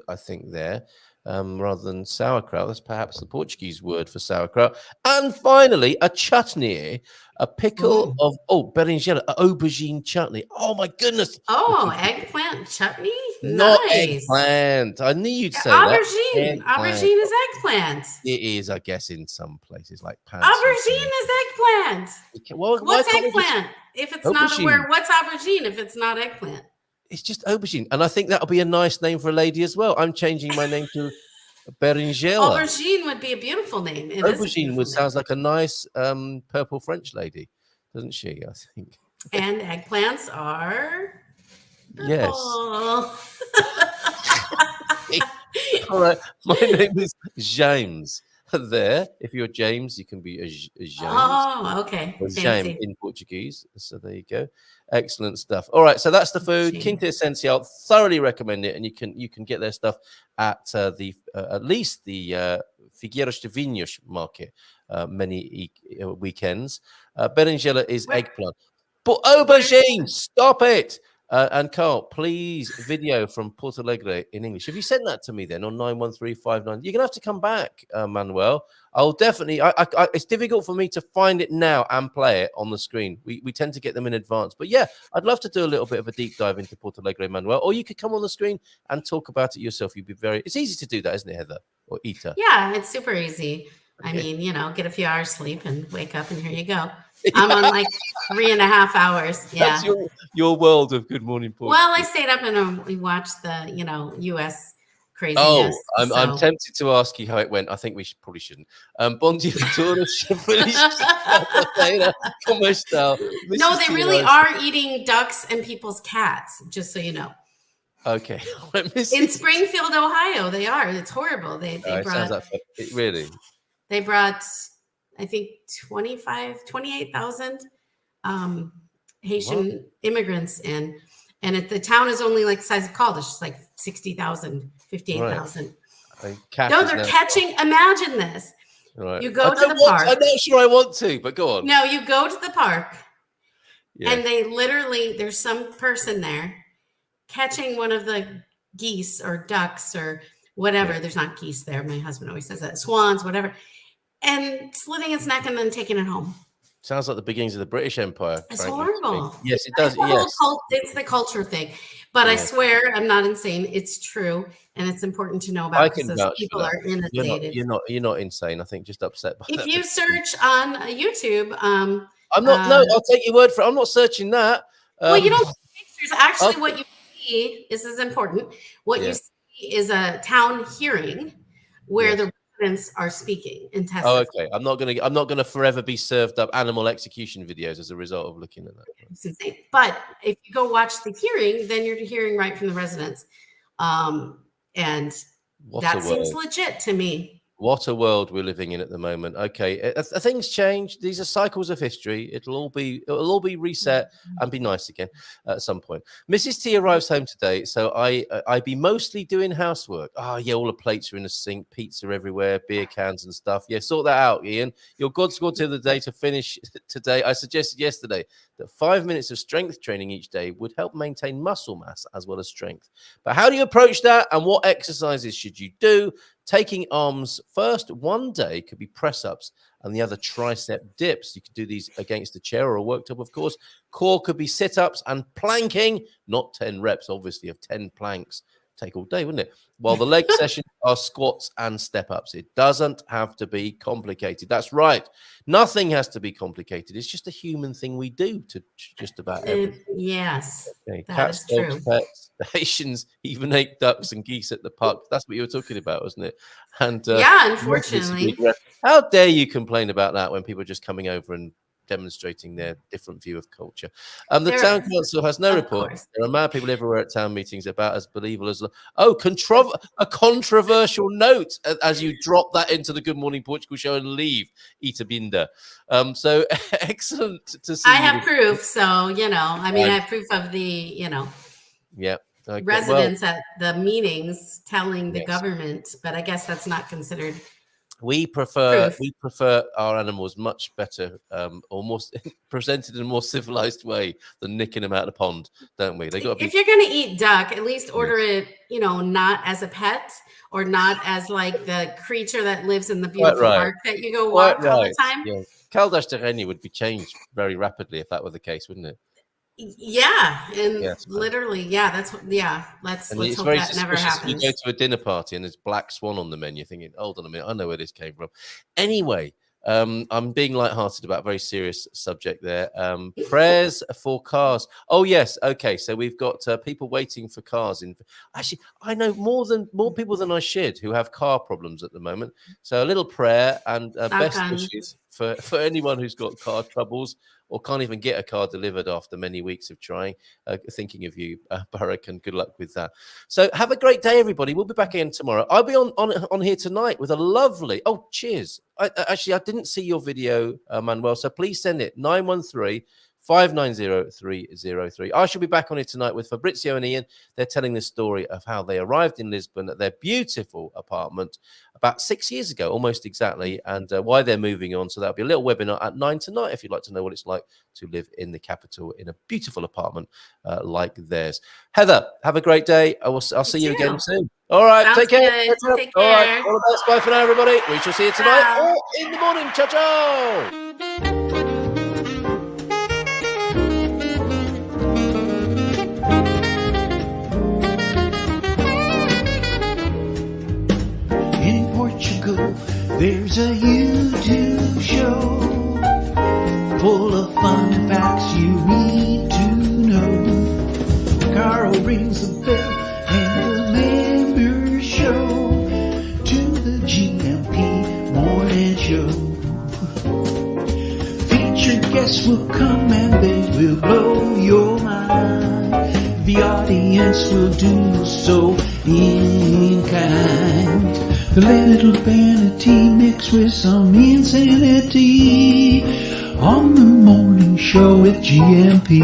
B: I think there, rather than sauerkraut. That's perhaps the Portuguese word for sauerkraut. And finally, a chutney, a pickle of berinjela, aubergine chutney. Oh my goodness!
E: Oh, eggplant chutney.
B: Not
E: Nice.
B: eggplant. I knew you'd say
E: aubergine.
B: that.
E: Aubergine is eggplant.
B: It is, I guess, in some places like
E: aubergine is eggplant.
B: Well,
E: what's eggplant? If it's not a word, what's aubergine if it's not eggplant?
B: It's just aubergine. And I think that'll be a nice name for a lady as well. I'm changing my name to Berinjela.
E: Aubergine would be a beautiful name.
B: Aubergine sounds like a nice purple French lady, doesn't she? I think.
E: And eggplants are purple.
B: Yes. All right. My name is James. There, if you're James, you can be a James.
E: Oh, okay.
B: James in Portuguese. So there you go. Excellent stuff. All right, so that's the food. Quinta Essencial. Thoroughly recommend it, and you can get their stuff at at least the Figueiras de Vinhos market many weekends. Berinjela is eggplant, but aubergine. Stop it. And Carl, please video from Porto Alegre in English. Have you sent that to me then on 91359? You're gonna have to come back, Manuel. I'll definitely. It's difficult for me to find it now and play it on the screen. We tend to get them in advance, but yeah, I'd love to do a little bit of a deep dive into Porto Alegre, Manuel. Or you could come on the screen and talk about it yourself. You'd be very. It's easy to do that, isn't it, Heather or Ita?
E: Yeah, it's super easy. Okay. I mean, get a few hours sleep and wake up, and here you go. I'm on like 3.5 hours. Yeah.
B: That's your world of Good Morning Portugal.
E: Well, I stayed up and we watched the, U.S. craziness.
B: Oh, I'm tempted to ask you how it went. I think we probably shouldn't. Bom dia a todos.
E: No, they really are eating ducks and people's cats, just so you know.
B: Okay.
E: In Springfield, Ohio, they are. It's horrible. They brought
B: it really.
E: They brought, I think, 28,000 Haitian immigrants in. And the town is only like the size of Caldas. It's like 60,000, 58,000. Right. No, they're catching. Imagine this. Right. You go to the park.
B: I'm not sure I want to, but go on.
E: No, you go to the park. Yeah. And they literally, there's some person there catching one of the geese or ducks or whatever. Yeah. There's not geese there. My husband always says that. Swans, whatever. And slitting its neck and then taking it home.
B: Sounds like the beginnings of the British Empire.
E: It's horrible.
B: Yes, it does. Yes.
E: It's the culture thing. But yeah. I swear I'm not insane. It's true. And it's important to know about because those people are inundated.
B: You're not insane. I think just upset by
E: that. If you search on YouTube,
B: I'm not. No, I'll take your word for it. I'm not searching that.
E: Well, you don't see pictures. Actually, what you see, this is important. What you see is a town hearing where the residents are speaking and testifying.
B: Oh, okay. I'm not gonna forever be served up animal execution videos as a result of looking at that.
E: It's insane. But if you go watch the hearing, then you're hearing right from the residents. And that seems legit to me.
B: What a world we're living in at the moment. Okay, things change. These are cycles of history. It'll all be reset and be nice again at some point. Mrs. T arrives home today, so I be mostly doing housework. Oh yeah, all the plates are in the sink, pizza everywhere, beer cans and stuff. Yeah, sort that out, Ian. Your God squad to the day to finish today. I suggested yesterday that 5 minutes of strength training each day would help maintain muscle mass as well as strength. But how do you approach that, and what exercises should you do? Taking arms first, one day could be press-ups and the other tricep dips. You could do these against a chair or a worktop, of course. Core could be sit-ups and planking, not 10 reps, obviously, of 10 planks. take all day, wouldn't it? While the leg sessions are squats and step-ups. It doesn't have to be complicated. That's right. Nothing has to be complicated. It's just a human thing we do to just about everything.
E: Yes,
B: Okay.
E: that
B: Cats,
E: is true.
B: dogs, pets, Haitians even ate ducks and geese at the park. That's what you were talking about, wasn't it? And
E: Yeah, unfortunately.
B: how dare you complain about that when people are just coming over and demonstrating their different view of culture. The
E: There-
B: town council has no
E: of
B: report.
E: course.
B: There are mad people everywhere at town meetings about as believable as a controversial note as you drop that into the Good Morning Portugal show and leave, Ita Binda. So excellent to see.
E: I have proof, so you know, I mean, I have proof of the, you know,
B: Yeah. Okay.
E: residents at the meetings telling the
B: Yes.
E: government, but I guess that's not considered.
B: We prefer
E: Proof.
B: our animals much better, or more presented in a more civilized way than nicking them out of the pond, don't we? They got to
E: If
B: be.
E: you're going to eat duck, at least order it, you know, not as a pet or not as like the creature that lives in the beautiful
B: right.
E: park that you go
B: Quite
E: walk all the
B: right.
E: time.
B: Yeah. Caldas terreni would be changed very rapidly if that were the case, wouldn't it?
E: Yeah, and
B: Yes,
E: literally, yeah, that's what. Yeah, let's
B: And
E: hope
B: it's very
E: that never
B: suspicious if you
E: happens.
B: go to a dinner party and there's black swan on the menu, thinking, hold on a minute, I know where this came from. Anyway, I'm being lighthearted about a very serious subject there. Prayers for cars. Oh, yes. Okay. So we've got people waiting for cars. Actually, I know more people than I should who have car problems at the moment. So a little prayer and best wishes for anyone who's got car troubles or can't even get a car delivered after many weeks of trying. Thinking of you, Barak, and good luck with that. So have a great day, everybody. We'll be back again tomorrow. I'll be on here tonight with a lovely. Oh, cheers. I didn't see your video, Manuel. So please send it 913-590-303. I shall be back on it tonight with Fabrizio and Ian. They're telling the story of how they arrived in Lisbon at their beautiful apartment about 6 years ago, almost exactly, and why they're moving on. So that'll be a little webinar at 9 tonight if you'd like to know what it's like to live in the capital in a beautiful apartment like theirs. Heather, have a great day. I'll see you again soon. All right,
E: Sounds
B: take care.
E: good. Take
B: All right,
E: care.
B: all the best. Bye for now, everybody. We shall see you tonight
E: Ciao.
B: or in the morning. Ciao, ciao.
A: In Portugal, there's a YouTube show full of fun facts you need to know. Carl rings the bell and the members show to the GMP morning show. Featured guests will come and they will blow your mind. The audience will do so in kind. The little vanity mixed with some insanity on the morning show with GMP.